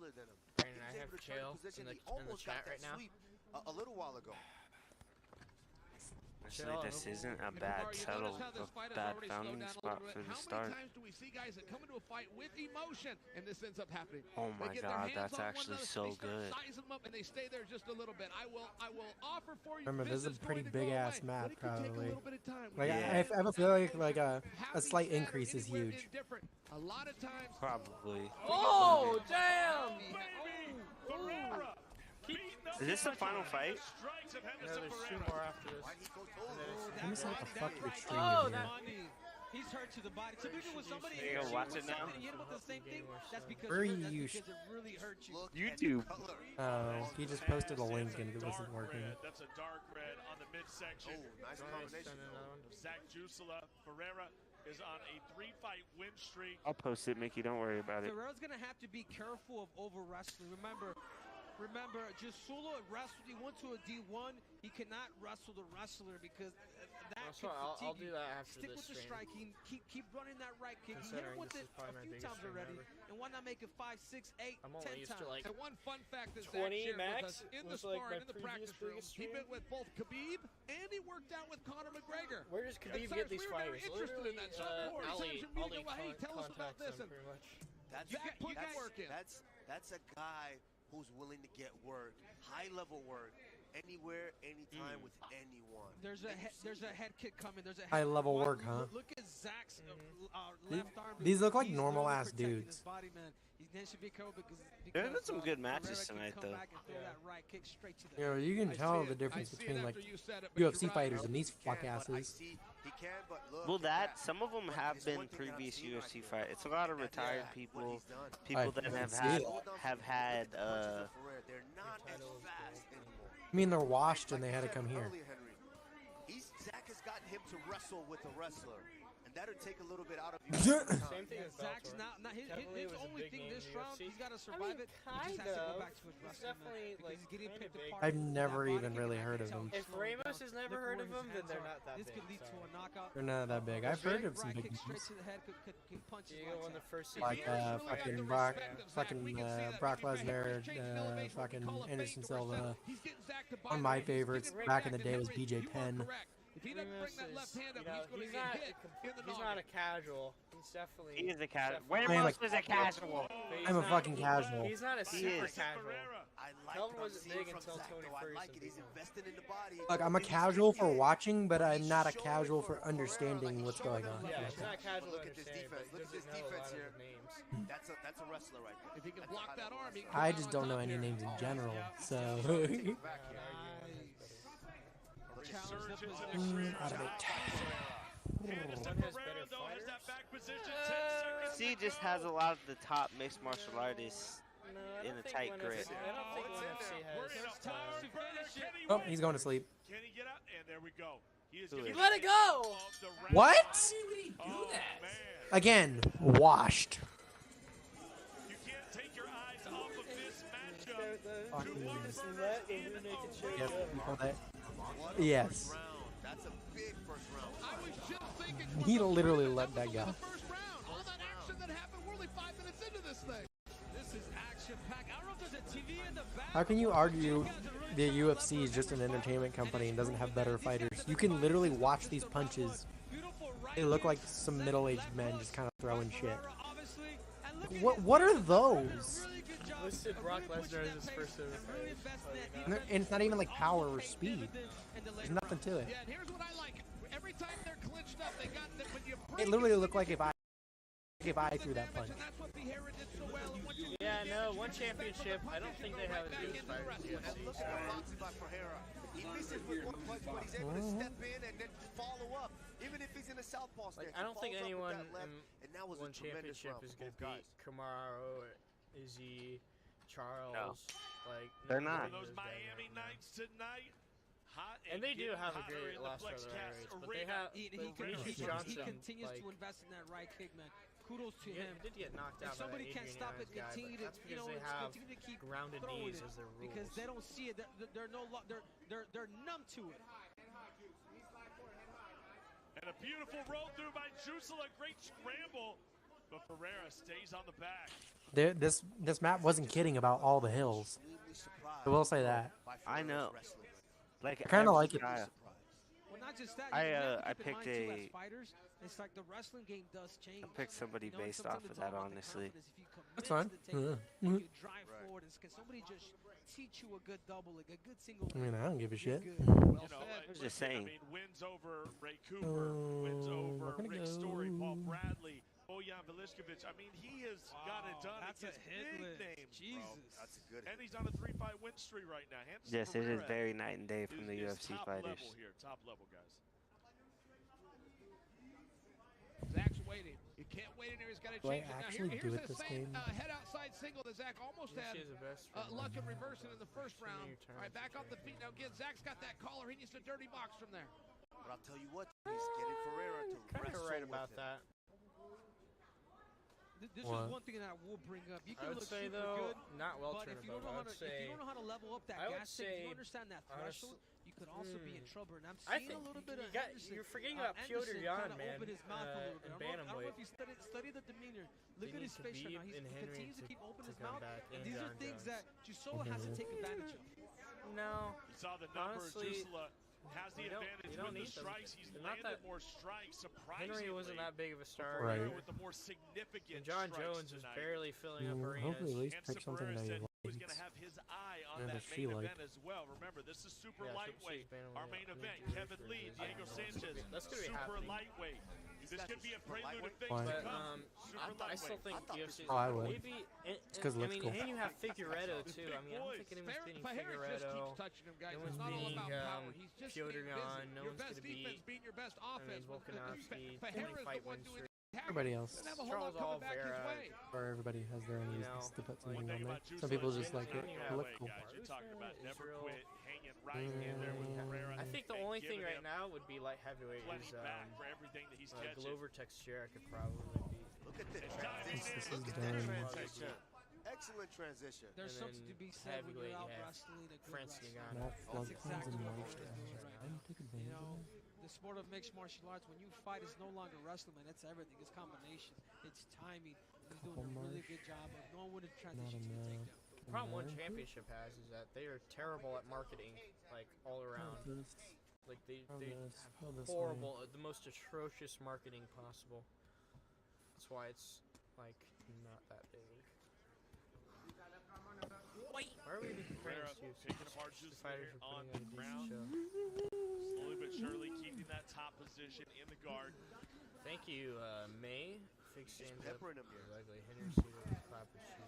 wrestler than him. And He I was have able to turn Chael position. in He the almost got chat that right now. sweep a little while ago. Honestly, this isn't a bad founding spot for the start. How many times do we see guys that come into a fight with emotion and this ends up happening? Oh my God, that's actually so good. Size them up and they stay there just a little bit. I will offer for you. Remember, this is a pretty big ass map, probably. Like, Yeah. I have a feeling like a slight increase is huge. A lot of times. Probably. Oh, damn! Is this the final fight? No, there's 2 more after this. Let me see what the fuck you're Oh, streaming that here. He's hurt to the body. So even with somebody You gonna watch it now? hit him with the same thing, that's because, Where are that's you? because it really hurts you. YouTube. Oh, he just posted a link and it wasn't working. That's a dark red on the midsection. Oh, nice combination. Zach Jusula Ferreira is on a 3-fight win streak. I'll post it, Mickey. Don't worry about it. Ferreira's gonna have to be careful of over wrestling. Remember, Jusula wrestled. He went to a D1. He cannot wrestle the wrestler because that That's fine. I'll do that after Stick this with the stream. striking. Keep running that right kick. You hit him with it a few times already. And why not make it 5, 6, 8, I'm 10 only used times? to like And one fun fact that 20 Zach shared max with us in the was like sparring, my in the previous practice room, biggest he stream. met with both Khabib and he worked out with Conor McGregor. Where does Khabib And get these we were very fighters? interested in Literally, that. So before he sends your meeting, Ali hey, tell us about contacts this. them And pretty much. Zach put that work in. That's a guy who's willing to get work, high level work, anywhere, anytime, with anyone. There's a head kick coming. There's a High level work, huh? Look at Zach's left arm. These look like He's normal really ass protecting dudes. his body, man. He should be careful because There have been some good Ferreira matches can tonight, come though. back and throw that right kick straight to the You know, you can tell the difference between like UFC fighters and these fuck asses. Well, some of them have been previous UFC fights. It's a lot of retired people, people that have had. They're not as fast anymore. I mean, they're washed and they had to come here. Zach has gotten him to wrestle with a wrestler, and that'll take a little bit out of you. Same thing as Zach's Bellator. not his Definitely was a only big thing name this in round. UFC. He's got to I survive mean, it. He just has to go back to his He's wrestling, definitely man, like because he's getting kinda picked big. apart. I've with never that body even kick, really and I heard can of tell him. he's If slowing Ramos down. has never Look heard where of his them, then hands they're are. not that This big. could lead to a knockout. They're not that big. I've heard of some Right big kick straight names. to the head can punch his You go lights on the out. first Like fucking Brock Lesnar, fucking Anderson Silva. One of my favorites back in the day was BJ Penn. If he doesn't bring that left hand up, he's going to get hit in the He's not a casual. He's definitely. He is a casual. definitely- Ramos is a casual. I'm a fucking casual. He's not a super is. casual. I like Kelvin what I'm wasn't seeing big from until Zach, Tony though. I Ferguson like it. He's beat him. invested in the body. Look, I'm a casual for watching, but I'm not a casual for understanding what's going on. Yeah, he's not casual to Look at this understand, defense. but Look at he this doesn't know a defense lot here. of the names. That's a wrestler right there. If he can block that arm, he can I come just out don't on know top any here. names in general, so Back here. out of it. Anderson Ferreira, though, has that back position. 10 seconds C to just go. has a lot of the top mixed martial artists No, I in don't a think tight ONE grip. FC I don't think Oh, ONE it's FC in there. We're in has. a tower. Can he Oh, win? he's going to sleep. Can he get out? And there we go. He is Who gonna is? be Let it the go! of the round. What? Oh, man. Again, washed. You can't take your eyes off of this matchup. Two months Yes, people that. Yes. Round. That's a big first round. I was just thinking. He literally let that go. The first round. All that action that happened. We're only 5 minutes into this thing. This is action-packed. I don't know if there's a TV in the back. How can you argue the UFC is just an entertainment company and doesn't have better fighters? You can literally watch these punches. They look like some middle-aged men just kind of throwing shit. What are those? Listed Brock Lesnar as his first ever fight. And it's not even like power or speed. There's nothing to it. Yeah, and here's what I like. Every time they're clinched up, they got when you It literally looked like if I threw that punch. and that's what Vieira did so well. And once you Yeah, no, one championship. I don't think they have as good as fighters in the And look UFC. at the boxing by Ferreira. He misses with one punch, but he's able to step in and then follow up. Even if he's in a southpaw stance, Like, I don't think anyone and that was one a tremendous championship round is for going both to guys. beat Kamaru, Izzy, Charles. No. Like They're none of not. Those is better Miami than them. nights tonight. Hot And they do getting have a hotter great in the roster of their Flexcast areas, but they arena. have He Demetrius continues Johnson. to Like, invest in that right kick, man. Kudos to he him. did get knocked If out by that somebody can't Adrian stop it, Yanez guy, continue but to that's because they have continue to keep grounded throwing knees it as their rules. because they don't see it. They're no they're numb to it. And a beautiful roll through by Jusula. Great scramble. But Ferreira stays on the back. This map wasn't kidding about all the hills. I will say that. I know. Like I kind of every like it. guy- Well, not just that. I, you have to I keep in picked mind, too, a- as fighters, it's like the wrestling game does change. I picked somebody You know, and based sometimes off of it's all that, about the honestly. confidence. If you commit That's fine. to the technique, Yeah. and you drive forward, can somebody just teach you a good double, like a good single? I mean, I don't give a You're shit. good. Well You know, said. I was just saying. I mean, wins over Ray Cooper, wins over we're gonna Rick go. Story, Paul Bradley, Bojan Veliskovich. I mean, he has got it done That's a against hit big list. names, Jesus. bro. That's a good And he's on a 3-fight win streak right now. Henderson Yes, it is Ferreira very night and day from the is UFC top fighters. level here, top level, guys. Zach's waiting. You can't wait in there. He's got to Do I change it. Now, actually here's do it the this same game? head outside single that Zach almost had She is the best. luck in reversing in the first Show me round. your turn. All right, back off the feet. Now, again, Zach's got that collar. He needs to dirty box from there. But I'll tell you what, he's getting Ferreira to Kind wrestle of right with about him. that. This What? is one thing that I will bring up. You I can would look say super though, good, not well but if turned you don't above. know I how would to, if say you don't know how to level up that I would gas tank, if say, you understand that threshold, you could also be in trouble. And I'm I seeing a think little bit of you're forgetting Henderson, about Piotr Anderson Jan, kinda man. open his mouth a little bit. In I don't know bantamweight. if you study the demeanor. Look They at need his face right now. Khabib and He Henry continues to to- keep open to his come mouth, back, and and these are John things Jones. that Chisora has to take advantage of. No, You saw the numbers. honestly, Jusula has the you don't- advantage you don't with the need them. strikes. He's They're not landed that- more strikes, surprisingly. Henry wasn't that big of a star. Right. Ferreira either. with the more significant And John strikes Jones was tonight. barely filling up Hopefully, at arenas. least And pick something Ferreira that said he he was going likes. to have his eye on Yeah, that that she main liked. event as well. Remember, this is super Yeah, lightweight. Bantamweight, Our main event, Ninja Kevin Warrior Lee, versus Diego Sanchez, That's gonna be super happening. lightweight. This could be a prelude of things Why? to But come. I still think UFC. Oh, I would. Maybe. It's 'cause it I looks mean, cool. and you have Figueredo too. I mean, I don't think anyone's beating Harris just keeps Figueredo. touching him, guys. No It's one's not all beating, about power. He's just Piotr being busy. Jan. No Your one's best gonna defense beat. beating your best I mean, offense. Volkanovski, But 20 Harris the fight one win doing streak. Everybody else, doesn't have a whole Charles lot coming back his Oliveira. way. or everybody has their own You reasons know, to put something One on thing there. about Some Jusula people is just like it. that It looks cool. guys. You talk about never Israel. quit, hanging right in there with Ferreira. I think the and only thing giving right him now would be light heavyweight plenty is back for everything that he's catching. Glover Texture. I could probably beat. Look at the This transition. is Look at done. that transition. Excellent transition. There's And something then to be said when you're heavyweight, out you have wrestling a good France wrestler. Ngannou. Matt That's Flugkins exactly and what March it is Downs. right I now. took You advantage of know, that. the sport of mixed martial arts, when you fight, it's no longer wrestling, man. It's everything. It's combination. It's timing. He's doing a really good job of knowing when to transition to the takedown. The problem one championship has is that they are terrible at marketing, like all around. Like they have horrible, the most atrocious marketing possible. That's why it's like not that big. Why are we even comparing Ferreira this to picking apart the Jusula fighters here are on putting the on a ground. decent show? Slowly but surely keeping that top position in the guard. Thank you, May. Big stand up. peppering him here. Ugly. Henry Cedo, clap his shoes.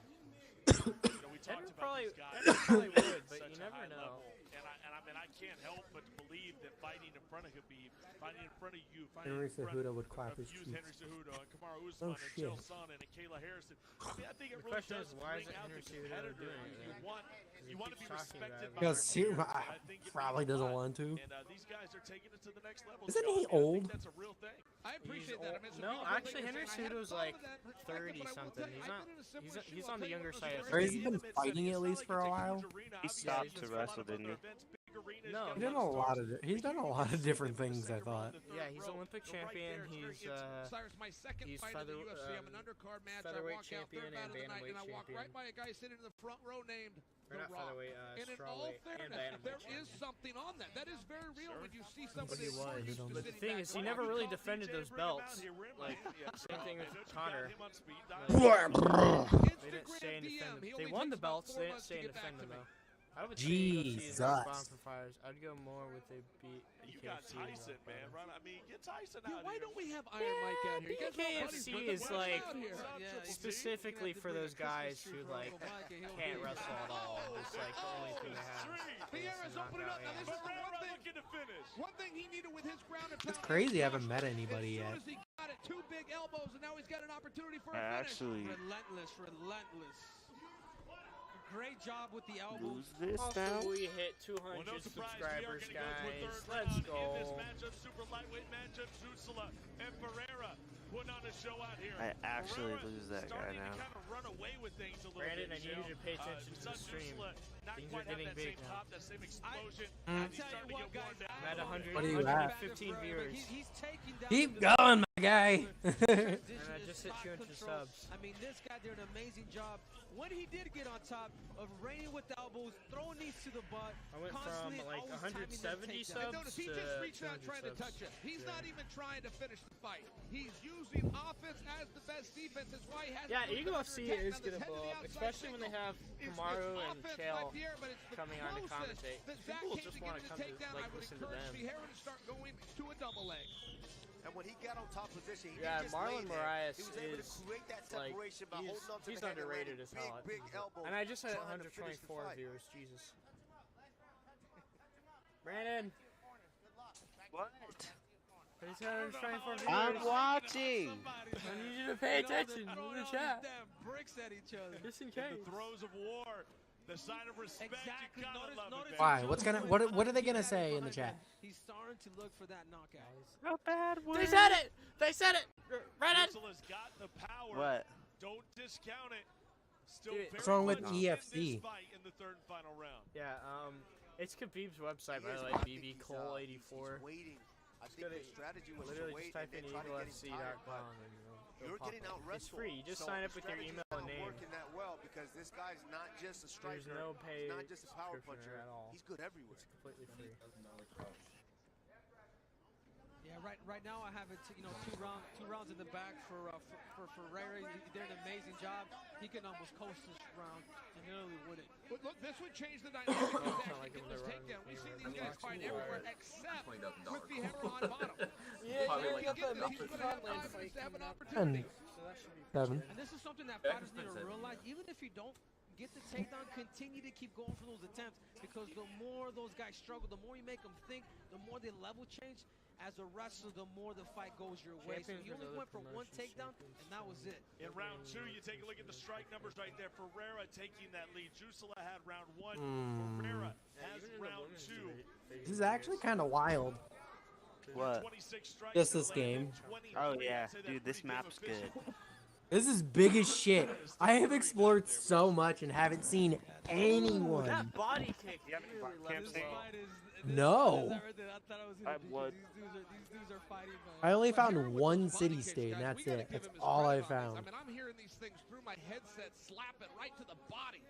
You know, we talked Henry about probably, these guys Henry probably would, but such you a never high know. level. And I mean, I can't help but believe that fighting in front of Khabib, fighting in front of you, fighting Henry in front Cejudo would clap of his you, cheeks. Henry Cejudo, and Kamaru Oh, Usman, and shit. Chael Sonnen, and Kayla Harrison. I mean, I think it The really question does is, why bring isn't out Henry the Cejudo competitor. doing You anything? want He to be keeps talking respected about by Because your peers, and I I think it probably means a doesn't lot. want to. And these guys are taking it to the next level. Isn't Joe. he I mean, I old? think that's a real thing. I appreciate that. I mean, it's a No, beautiful actually, thing Henry you're saying. I Cejudo's hadn't like thought of that perspective, 30 but I will something. tell you, He's I've not. been in a similar shoe. He's I'll on the tell you younger what, side. it's of Or very he's been intimate fighting setting. at It's least not for a like it's while. huge arena. He Obviously, stopped he's to got a lot wrestle, of didn't other he? events, big arenas, No, got He's done a stars. lot of he's done a lot of different things. I thought. Yeah, he's Olympic champion. He's Cyrus, my second he's fight in the feather- UFC. I'm an undercard match. I featherweight walk out champion third bout of the and night, and I bantamweight walk right champion. by a guy sitting in the front row named Or The not Rock. featherweight, And in all strawweight, and fairness, bantamweight there champion. is something on that. That is very real when you see He somebody was. who's used to But the sitting thing back is, he and never watching. really defended those belts. Like, same thing with Connor. They didn't stay and defend them. They won the belts. They didn't stay and defend them though. I would say UFC is like Jesus. bonfires. I'd go more with a beat. You got Tyson, man. Run, I mean, get Tyson Yeah, out why here. don't we have Iron Mike out here? You guys know Buddy's BKFC bringing is Buddy like out here. specifically for those guys who like can't wrestle at all. It's like the only thing they have. Pierre's opening up. Now, this is the one thing. Looking to finish. One thing he needed with his ground and It's pound. crazy. I haven't met anybody As yet. soon as he got it, two big elbows, and now he's got an opportunity for a I finish. actually Relentless. Great job with the elbow. lose this Also, now. we hit 200 Well, no surprise, subscribers, we are going to go to a guys. third Let's round go. in this matchup, super lightweight matchup. Jusula and Ferreira putting on a show out here. I actually Ferreira lose that guy starting now. to kind of run away with things a little Brandon, bit. I need you to pay attention to the stream. Not Things quite are getting have that big same now. pop, that same explosion. I'll He's tell starting you to what, get worn guys. down. I'm at 100, What are you at? 115 viewers. He's taking down Keep the- going, my guy. And I just hit 200 subs. I mean, this guy did an amazing job. When he did get on top of raining with the elbows, throwing knees to the butt, I went from like 170 subs Notice he to just reached out 200 trying to subs. touch him. He's not even trying to finish the fight. He's using offense as the best defense. That's why he has. Yeah, the Eagle FC attack is on this gonna head to blow the up, outside especially when they single. have It's Kamaru and offense Chael by Pierre, but it's the coming on to closest commentate. that Zach People came just to want get to the come to takedown. like I would listen to encourage them. Vieira to start going to a double leg. And when he got on top position, he Yeah, didn't just Marlon lay there. Moraes He was able is, to create that like, separation by holding on to he's the head and underrated landing as hell. big elbows, And I just had trying to finish the 124 fight. viewers. Jesus. Brandon. What? He's had 124 viewers. I'm watching. I need you to pay attention to the chat. Bricks at each other. Just in In case. the throes of war, the sign of respect, Exactly. you gotta love Notice it. Why? What are they gonna say in the chat? He's starting to look for that knockout. Not bad. They said it! They said it! Brandon! Ursula's got the power. What? Don't discount it. Still Dude, very what's wrong with much in this EFC? fight in the third and final round. Yeah, it's Khabib's website, He by is, the way, but I think BB he's, Cole he's 84. waiting. I Just think go to the strategy was to Literally wait just type and in then try to get him tired. But eaglefc.com and it'll you're pop getting up. out It's wrestled. free. You just so sign the up with your strategy's email not and name. working that well because this guy's not just a striker. There's no pay He's not just a power subscription puncher. at all. He's good everywhere. It's completely free. Yeah, right now I have it. Two rounds in the back for Ferreira. He did an amazing job. He can almost coast this round and nearly win it. But look, this would change the dynamic. He's actually like getting him to this run takedown. We've seen anywhere. these guys fight everywhere except with Vieira on bottom. Yeah, Probably you like got get that this. Mickey He's gonna have Conlan time fight to have an coming up. opportunity. So that should be Seven. And this is something that fighters need to realize. Even if you don't get the takedown, continue to keep going for those attempts because the more those guys struggle, the more you make them think, the more they level change. As a wrestler, the more the fight goes your way. So he only went for one takedown, and that was it. In round two, you take a look at the strike numbers right there. Ferreira taking that lead. Jusula had round one. Ferreira has round two. This is actually kind of wild. What? 26 strikes Just to this land game. 23. Oh yeah, I'd say that's dude, this pretty map's efficient. good. This is big as shit. I have explored so much and haven't seen anyone. That body kick. You have any really bar left camps? well. No. I thought I was I gonna would. These dudes are fighting. I only But found here with one those city body kicks, state, and guys, that's we gotta it. give That's him his all I credit on this. found. I mean, I'm hearing these things through my headset, slap it right to the body.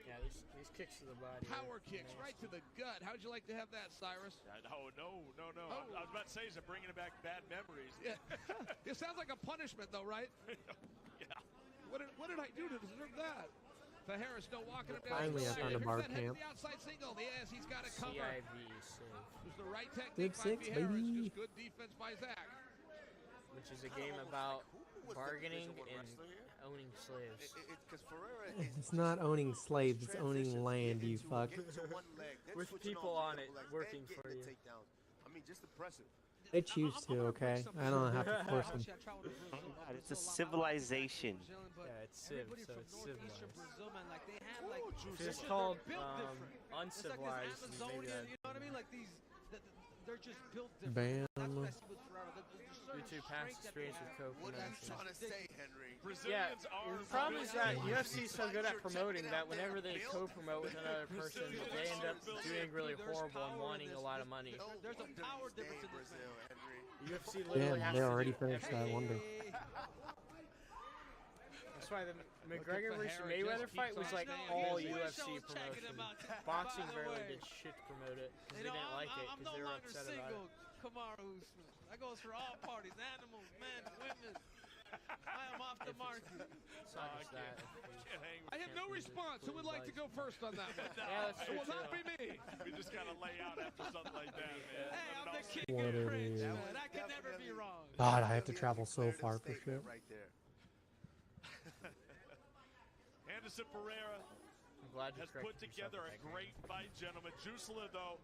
Yeah, these kicks to the body. Power kicks right to the gut. How'd you like to have that, Cyrus? No. Oh. I was about to say, is it bringing it back bad memories? Yeah. It sounds like a punishment, though, right? Yeah. What did I do to deserve that? Fajera still walking him down. Finally, I found a bar Here's that head to camp. the outside single. Yes, he's got it covered. CIV safe, It's the right technique by Six, Vieira. It's baby. just good defense by Zach. which is a game about Who was the bargaining Division I and wrestler here? owning slaves. Because Ferreira is It's not owning slaves, it's owning transitions, land, getting you to- fuck. getting to one leg, then With switching people on on it, multiple legs, working and for getting the you. takedowns. I mean, just impressive. They choose to, okay? I don't have to force them. God, it's a civilization. Yeah, it's civ, so it's civilized. Brazil, man, like they have like If it's they're called built different. It's like uncivilized, this then maybe Amazonian, that you know what I mean? Like these, they're just built different. That's what I see with Ferraro. There's certain due to past strength that they experience with have. coke What and are you trying to say, Henry? Yeah, Brazilians are the problem is that built UFC is so good at You're promoting checking that out whenever their they build. co-promote with another person, they end up doing really horrible and wanting a lot of money. There's a power difference in this Brazil, match. Henry. UFC literally Damn, has they to already do finished that wonder. Hey. That's why the McGregor versus Mayweather fight was like all UFC promotion. Boxing barely did shit to promote it because they didn't like it I'm because no they were longer upset about single. it. Kamaru Usman. That goes for all parties, animals, men, women. I am off the market. It's not just that. Can't hang with I have no response. Who would like to go first on that one? Yeah, that's It true will not too. be me. We just gotta lay out after something like that, man. Hey, I'm the king What of it cringe, is. man. I can never be wrong. God, I have to travel so Declared a far for statement shit. Right there. Anderson Pereira I'm glad you has corrected put together a yourself. great fight, gentlemen. Jusula, though,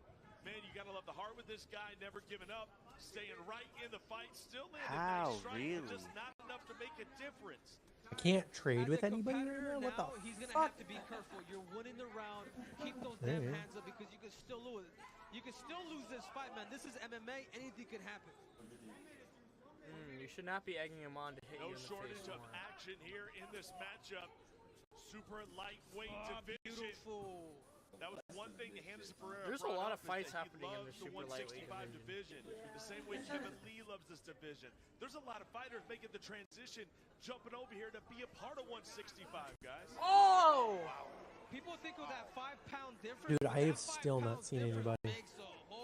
man, you gotta love the heart with this guy. Never giving up, staying right in the fight. Still landing How, nice strikes, really? but just not enough to make a difference. I can't trade As with a anybody right competitor now? What the now, he's gonna fuck? have to be careful. You're winning the round. Keep those damn Yeah. hands up because you can still lose. You can still lose this fight, man. This is MMA. Anything can happen. You should not be egging him on to hit No you in the shortage face of more. action here in this matchup. Super lightweight Oh, division. beautiful. That was one thing that Henderson Pereira There's a brought lot up of fights is that happening he in loves the the super lightweight 165 division. The same way Kevin Lee loves this division. There's a lot of fighters making the transition, jumping over here to be a part of 165, guys. Oh! People think of that 5-pound difference. Dude, I have still not seen anybody.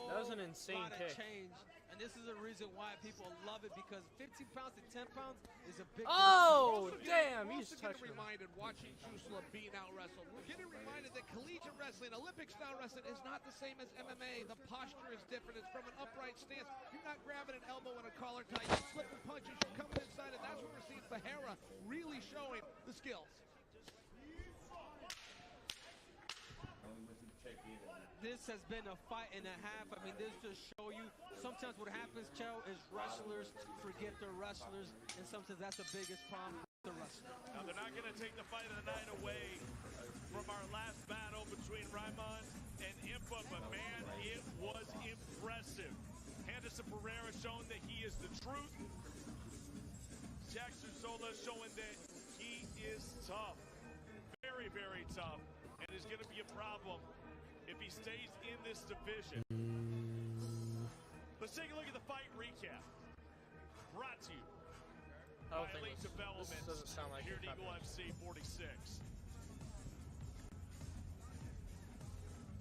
That was an insane kick. Change. And this is a reason why people love it, because 15 pounds to 10 pounds is a big Oh, damn, We're he's also getting touching him. reminded watching Jusula being out wrestled. We're getting reminded that collegiate wrestling, Olympic style wrestling, is not the same as MMA. The posture is different. It's from an upright stance. You're not grabbing an elbow and a collar tie. You're slipping punches. You're coming inside, and that's what we're seeing Ferreira really showing the skills. This has been a fight and a half. I mean, this just show you sometimes what happens, Chow, is wrestlers forget they're wrestlers, and sometimes that's the biggest problem with the wrestler. Now, they're not going to take the fight of the night away from our last battle between Raimon and Impa, but man, it was impressive. Henderson Pereira showing that he is the truth. Jackson Zola showing that he is tough. Very, very tough. And is going to be a problem if he stays in this division. Let's take a look at the fight recap. Brought to you by Elite Development doesn't sound like here at it's Eagle FC 46.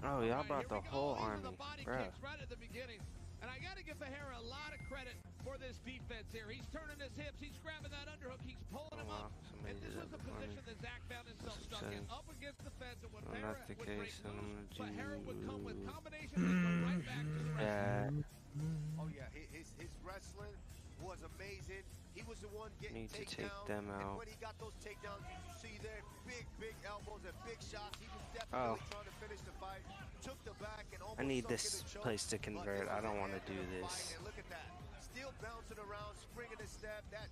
Oh, y'all brought the whole These are army, the body bruh. kicks right at the beginning. And I got to give Ferreira a lot of credit for this defense here. He's turning his hips. He's grabbing that underhook. He's pulling him up. And this was the position that Zach found himself stuck in. Up against the fence. And when Ferreira Not the would break case, I'm loose, gonna Ferreira would come with do combinations and go right back to the wrestling. that. Oh yeah, his wrestling was amazing. He was the one getting Need to takedowns. take them And out. when he got those takedowns, you see there, big elbows and big shots. He was definitely trying to finish the fight. Took the back and almost I need sunk this in the choke, place to but convert. this I was don't the want to end do of the this. fight, and look at that. Still bouncing around, springing his step. That,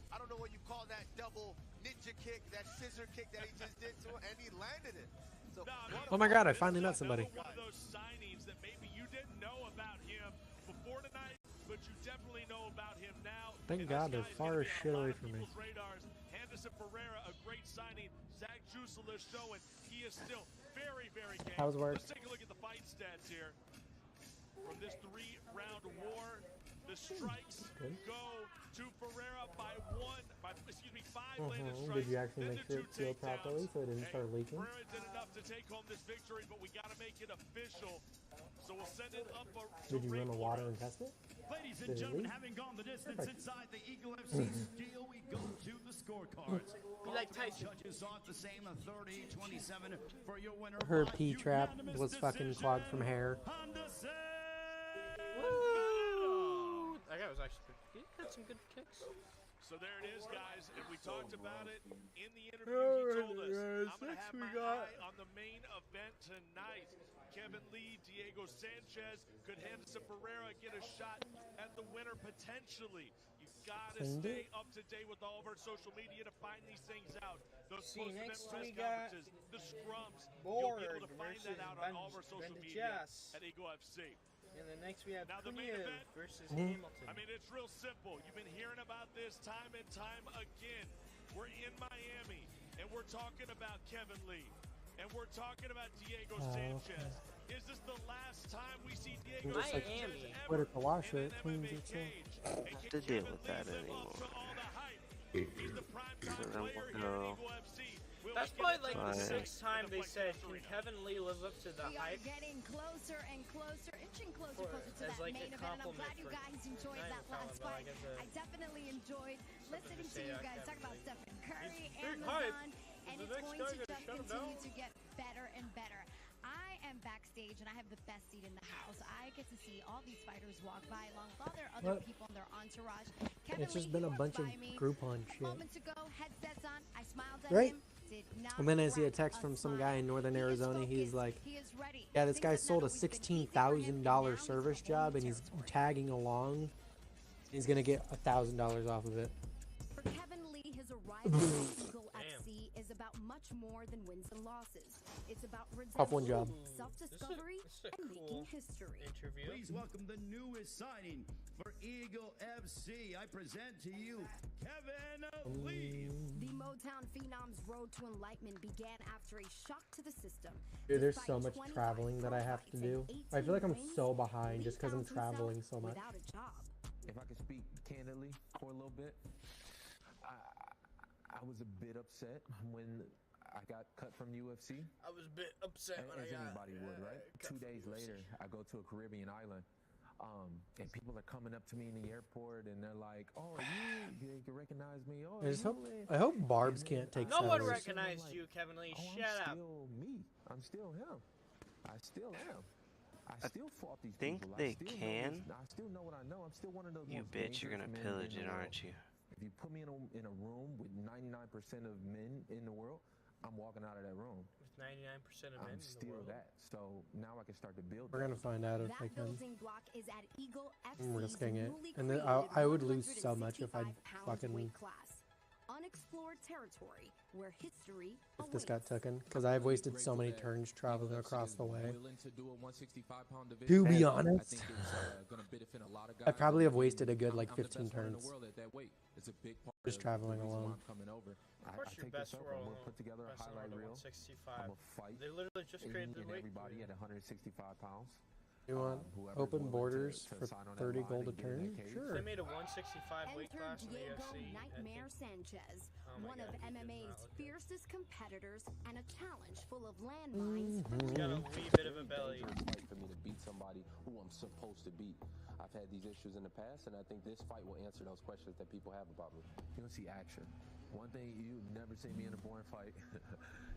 I don't know what you call that double ninja kick, that scissor kick that he just did to him, and he landed it. So, Oh my god, I finally met somebody. One of those signings that maybe you didn't know about him before tonight, but you definitely know about him now. Thank And God this they're guy's far gonna as be on shit a lot away of from me. people's radars. Henderson Pereira, a great signing. Zach Jusula showing he is still very, very game. How's work? Let's take a look at the fight stats here. From this 3-round war, the strikes Good. go to Pereira by 5 landed strikes. Did you actually then make the sure 2 it sealed takedowns. properly so it didn't Hey, start leaking? Pereira did enough to take home this victory, but we got to make it official. So we'll send it up to Did you run Ray the water Flores. and test it? Ladies Did and it gentlemen, leak? having gone the distance Perfect. inside the Eagle FC steel, we go to the scorecards. like All three Tyson. judges saw it the same, 30-27 for your winner. Her by P-trap unanimous was fucking decision. clogged from hair. Henderson Woo! That guy was actually he had some good kicks. So there it is, guys, and we talked about it in the interview. He told us, I'm going to have my eye on the main event tonight. Kevin Lee, Diego Sanchez, could Henderson Pereira get a shot at the winner potentially? You've got to stay up to date with all of our social media to find these things out. Those See, post-event next press we got conferences, the scrums, you'll be able to find versus that out on all of our social media at Eagle FC. And then next we have Now the main Kunyev event versus Hamilton. I mean, it's real simple. You've been hearing about this time and time again. We're in Miami, and we're talking about Kevin Lee, and we're talking about Diego Sanchez. Is this the last time we see Diego Just like Sanchez put ever it to wash in it, an cleans MMA itself. cage? Don't And have can to deal Kevin with Lee that live up anymore. to all the hype? He's the primetime So then player we'll here go. at Eagle FC. Will That's we get probably it like tonight the Right. 6th time in the they Flex said, Fest can Arena? Kevin Lee live up to the We are hype? getting closer and closer, inching closer, For- closer to as that like a main event. And I'm compliment glad you for- guys enjoyed not that even last compliment, but I fight. guess a- I definitely enjoyed listening to say, you guys Kevin talk about Lee. Stephen Curry, He's big hype. Amazon, and The it's next going guy to gonna just shut him continue down. to get better and better. I am backstage and I have the best seat in the house. I get to see all these fighters walk by along with all their other What? people in their entourage. Kevin It's just Lee been a walked bunch of by me Groupon shit. moments ago, headsets on. I smiled at Right. him. Did not And then I see a crack text from some guy in smile. northern He is Arizona. He's focused. like, He is ready. yeah, this Things guy have sold a never always been easy for him, and now $16,000 he's service in job, new and he's territory. tagging along. He's gonna get $1,000 off of it. For Kevin Lee, his arrival at Eagle FC is about much more than wins and losses. It's about Off one job. self-discovery, This is a and cool making history. interview. Please welcome the newest signing for Eagle FC. I present to you Kevin Lee. The Motown Phenom's road to enlightenment began after a shock to the system. Dude, there's so much traveling that I have to do. I feel like I'm so behind just because I'm traveling so much. If I could speak candidly for a little bit, I was a bit upset when I got cut from UFC. I was a bit upset when I got anybody would, right? 2 days later, I go to a Caribbean island, and people are coming up to me in the airport, and they're like, "Oh, you can recognize me? Oh, I hope Barbs can't take No one settlers. recognized you, Kevin Lee. Shut up. I'm still me. I'm still him. I still am. I still fought these think people. they can. I still know what I know. I'm still one of those. You bitch, you're gonna pillage it, aren't you? If you put me in a room with 99% of men in the world, I'm walking out of that room. With 99% of men I'm in the still world. that. So now I can start to build. We're gonna find out if I That can. building block is at Eagle I'm FC's risking it, newly and then created I would lose so much if I 165-pound fucking weight class. Unexplored territory where history if this got taken, because I've wasted so many turns traveling across the way. To be honest, I probably have wasted a good like 15 turns just traveling alone. Of course, your best world. We'll put together a highlight reel. 165. I'm gonna fight. They literally just created the weight. Everybody at 165 pounds. You want open borders for 30 gold a turn? Sure. They made a 165 weight Enter class in the Diego UFC. Nightmare Sanchez, my one God, of he did not MMA's look good. fiercest competitors and a challenge full of landmines. He's got a wee bit of a belly. Fight for me to beat somebody who I'm supposed to beat. I've had these issues in the past, and I think this fight will answer those questions that people have about me. You'll see action. One thing, you never see me in a boring fight.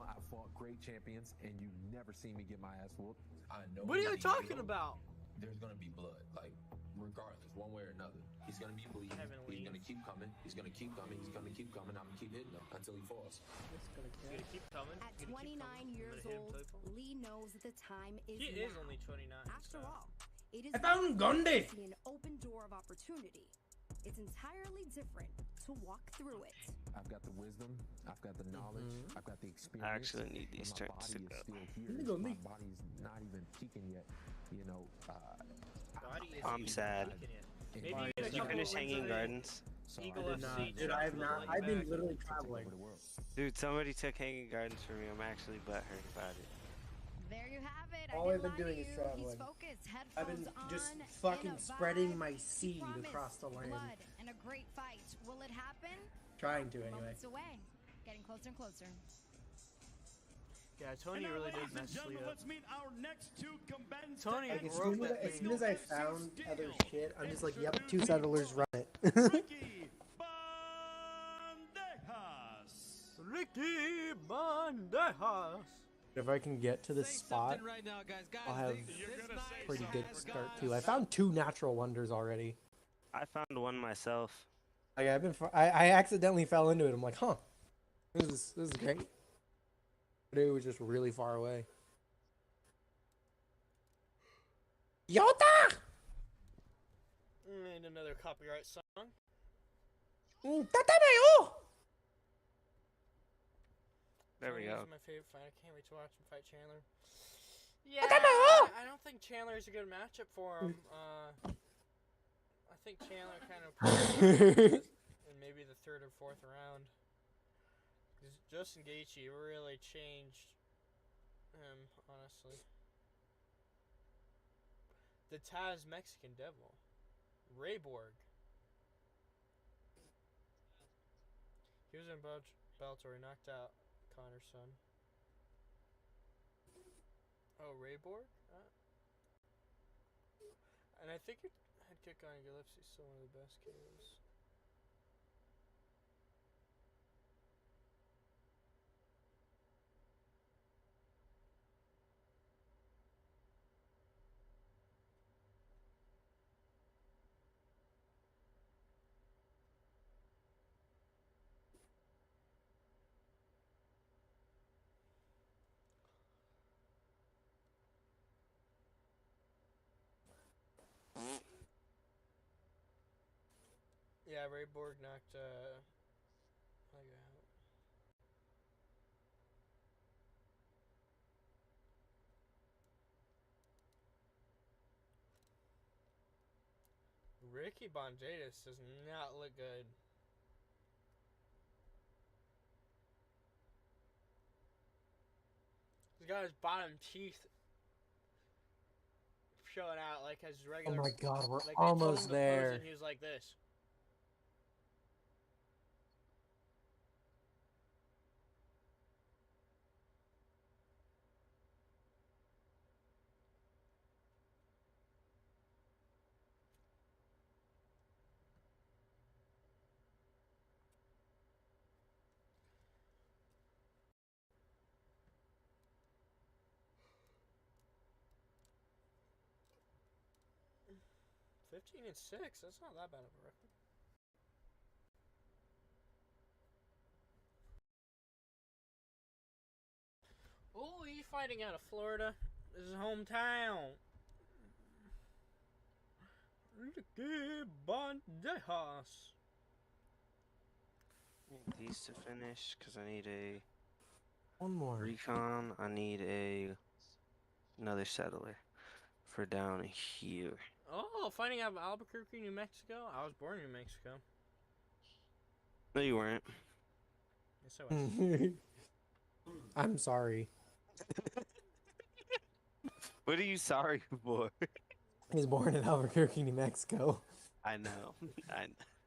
I fought great champions, and you never see me get my ass whooped. I know. What are you talking about? There's gonna be blood, like regardless, one way or another. He's gonna be bleeding. He's gonna keep coming. He's gonna keep coming. He's gonna keep coming. I'm gonna keep hitting him until he falls. He's gonna keep coming. At 29 years old, Lee knows that the time is He now. is only 29. After all, it is I found Gundy. an open door of opportunity. It's entirely different to walk through it. I've got the wisdom. I've got the knowledge. I've got the experience. I actually need these but turns to my go. body is still here. My body's not even peaking yet. You know. I'm sad. Maybe Did you finish Hanging Gardens? Eagle FC. Dude, I have not. I've been literally traveling. Dude, somebody took Hanging Gardens from me. I'm actually butthurt about it. There you have it. All I I've been doing is He's traveling. focused, I've been headphones just on, fucking in a spreading vibe. my seed Promise, across the land. Blood and a great fight. Will it happen? Trying to anyway. Moments away. Getting closer and closer. Yeah, Tony really did mess Lee up. Let's meet our next two combatants. Tony, Like, broke that as thing. soon as I found other shit, I'm just like, yep, two settlers, run it. Ricky Bandejas. If I can get to this spot, Right now, guys, I'll have this night pretty good has start got too. I found 2 natural wonders already. I found one myself. Like I accidentally fell into it. I'm like, huh, this is great. But it was just really far away. Yota! And another copyright song. Tatameo! There we Tony go. is my favorite fighter. I can't wait to watch him fight Chandler. Yeah, I don't think Chandler is a good matchup for him. I think Chandler kind of in maybe the 3rd or 4th round. Because Justin Gaethje really changed him, honestly. The Taz Mexican Devil, Ray Borg. He was in Bellator. He knocked out Connor's son. Oh, Ray Borg? And I think your head kick on Gillespie is still one of the best KOs. Yeah, Ray Borg knocked Liger out. Ricky Bandejas does not look good. got his bottom teeth showing out like his Oh regular. my God, we're like they told him almost to pose there. and he was like this. (15-6). That's not that bad of a record. Oh, he's fighting out of Florida. This is his hometown. Ricky Bandejas. Need these to finish because I need a One more. recon. I need another settler for down here. Oh, fighting out of Albuquerque, New Mexico. I was born in New Mexico. No, you weren't. Yes, I was. I'm sorry. What are you sorry for? He's born in Albuquerque, New Mexico. I know.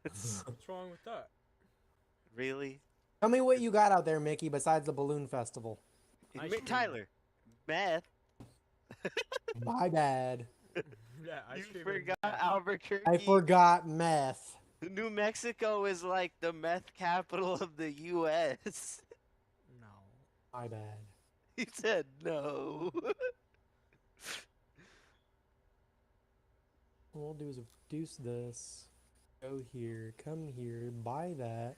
What's wrong with that? Really? Tell me what you got out there, Mickey, besides the balloon festival. Tyler, meth. My bad. Yeah, You forgot Albuquerque. I forgot meth. New Mexico is like the meth capital of the U.S. No. My bad. He said no. What we'll do is reduce this. Go here. Come here. Buy that.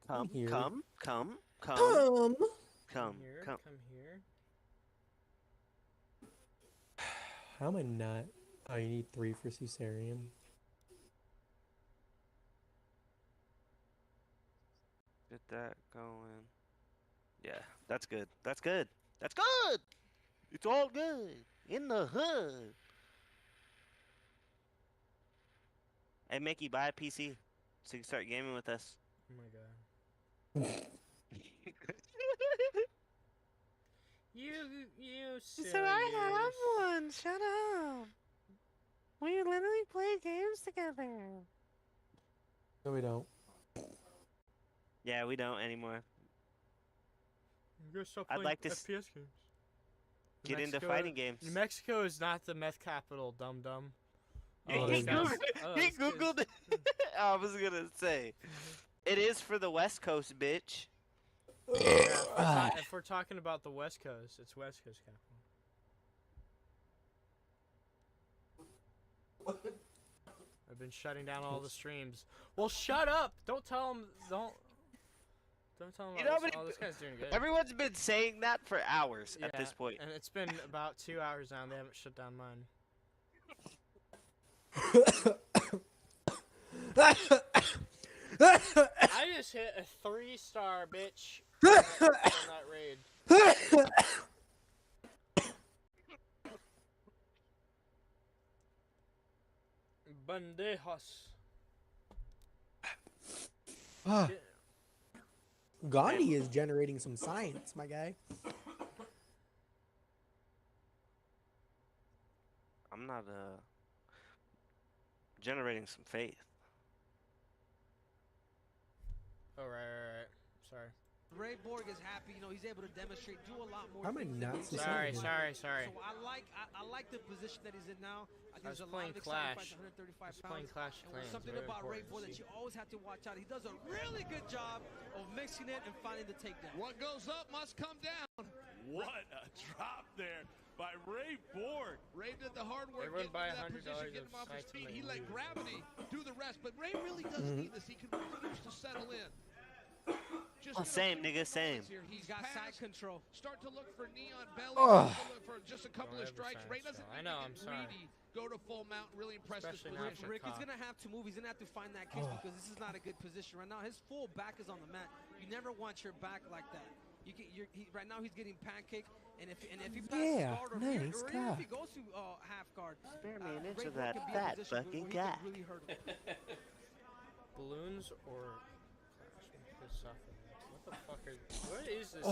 Come here. Come Here, come. come here. How am I not? Oh, you need 3 for cesarean. Get that going. Yeah, that's good. That's good. That's good. It's all good in the hood. Hey, Mickey, buy a PC so you can start gaming with us. Oh my god. You silly So I have goose. one. Shut up. We literally play games together. No, we don't. Yeah, we don't anymore. You gotta stop I'd playing like to FPS games. Get into fighting games. New Mexico is not the meth capital, dum dum. He Googled it. I was gonna say. It is for the West Coast, bitch. Yeah, if we're talking about the West Coast, it's West Coast capital. I've been shutting down all the streams. Well, shut up! Don't tell them. Don't tell them. You know, oh, this guy's doing good. Everyone's been saying that for hours at this point. And it's been about 2 hours now, and they haven't shut down mine. I just hit a 3-star, bitch. on that raid. Bandejas. Gandhi is generating some science, my guy. I'm not generating some faith. Oh, right. Sorry. Ray Borg is happy, you know, he's able to demonstrate, do a lot more. How am I not Sorry. So I like the position that he's in now. I was playing Clash. I was playing Clash Clans. Something about Ray Borg that you always have to watch out. He does a really good job of mixing it and finding the takedown. What goes up must come down. What a drop there by Ray Borg. Ray did the hard work. Everyone buy $100 $100 get him off his of feet. Sniper He let Movies. gravity do the rest, but Ray really does need this. He can really use to settle in. Same, nigga, same. He's got side control. Start to look for neon belly. Ugh. Look for just a couple of strikes. Ray doesn't need to get greedy. Go to full mount. Really impress this Especially now position. for Rick is going to have to move. He's going to have to find that case because this is not a good position right now. His full back is on the mat. You never want your back like that. Right now he's getting pancake, and if he passes guard or, nice or if he goes to half guard, Spare me an inch Ray of Borg that can be in a fat position fucking where he guy. could really hurt him. Balloons or Clash? Because What the fuck are? What is this?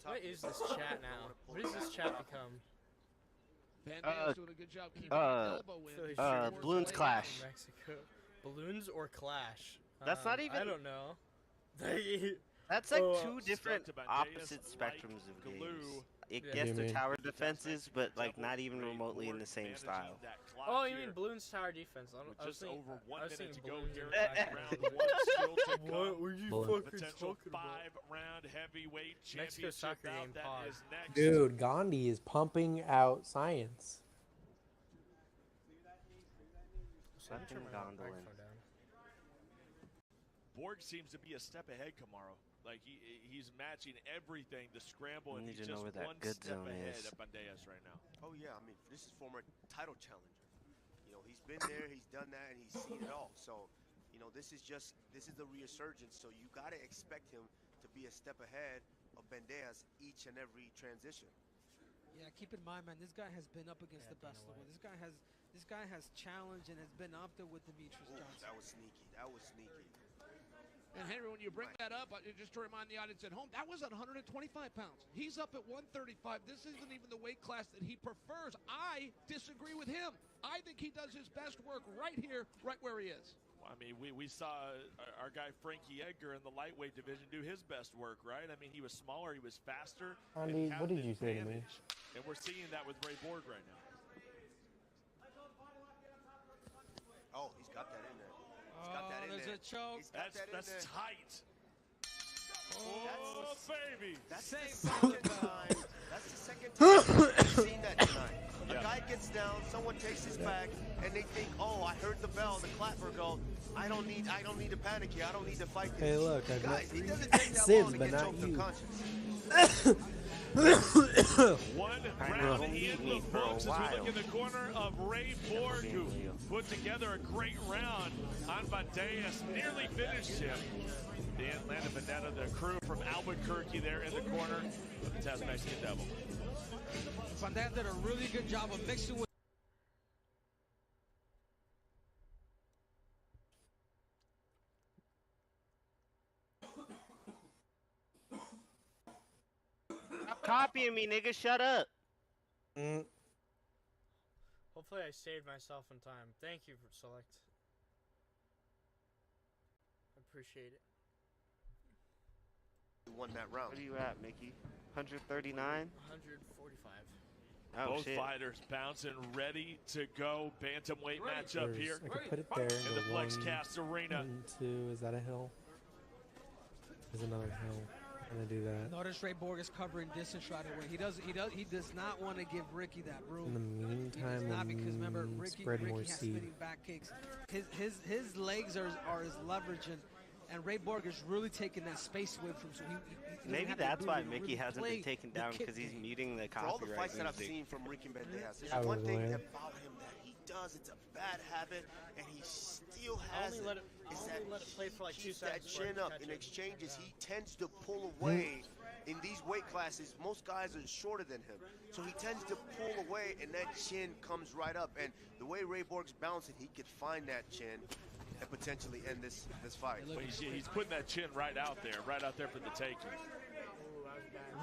What is this chat now? What does this chat become? Bandeja's doing a good job keeping the elbow in. Balloons Clash. Mexico. Balloons or Clash? That's not even. I don't know. That's like two different opposite spectrums of games. It gets the tower defenses, but like not even remotely in the same style. Oh, you mean Balloons tower defense? I was thinking Balloons. What were you fucking talking about? 5-round heavyweight Mexico soccer game pause. Dude, Gandhi is pumping out science. Borg seems to be a step ahead, Kamaru. Like he's matching everything, the scramble, and he's just one step ahead of Bandejas right now. Oh yeah, I mean this is former title challenger. You know he's been there, he's done that, and he's seen it all. So, you know this is the resurgence. So you gotta expect him to be a step ahead of Bandejas each and every transition. Yeah, keep in mind, man, this guy has been up against the best of the world. This guy has challenged and has been up there with Demetrius Johnson. That was sneaky. That was sneaky. And Henry, when you bring that up, just to remind the audience at home, that was at 125 pounds. He's up at 135. This isn't even the weight class that he prefers. I disagree with him. I think he does his best work right here, right where he is. Well, I mean, we saw our guy Frankie Edgar in the lightweight division do his best work, right? I mean, he was smaller, he was faster. Andy, what did you say to me? And we're seeing that with Ray Borg right now. Oh, he's got that in there. He's got that in there's there. a choke. That's tight. Oh, baby. That's the second time. That's the second time I've seen that tonight. A guy gets down, someone takes his back, and they think, "Oh, I heard the bell, the clapper go. I don't need to panic here. I don't need to fight this." Hey, look, I've guys, met it doesn't take that Sids, long to but get not choked you. unconscious. One round in the books as we look in the corner of Ray Borg, who put together a great round on Bandejas, nearly finished him. Dan Landon-Veneta, the crew from Albuquerque there in the corner of the Taz Mexican Devil. Bandejas did a really good job of mixing with Stop copying me, nigga. Shut up. Hopefully I saved myself in time. Thank you for Select. I appreciate it. You won that round. What are you at, Mickey? 139? 145. Oh, Both shit. fighters bouncing, ready to go. Bantamweight matchup here I could put it there. in the FlexCast Arena. 1, 2, is that a hill? There's another hill. I'm gonna do that. Notice Ray Borg is covering distance right away. He does not want to give Ricky that room. In the meantime, he does not, because remember Ricky more has seed. spinning back kicks. His legs are his leverage, and Ray Borg is really taking that space away from him. So he Maybe that's why Mickey hasn't been taken down, because he's muting the For all the copyright fights that I've music. seen from Ricky Bandejas, there's I one was thing aware. about him that he does. It's a bad habit, and he still has it. Is that let it play for like 2 keeps that seconds before I chin can up catch in it. exchanges. He tends to pull away. In these weight classes, most guys are shorter than him, so he tends to pull away, and that chin comes right up. And the way Ray Borg's bouncing, he could find that chin and potentially end this fight. But he's putting that chin right out there for the taking.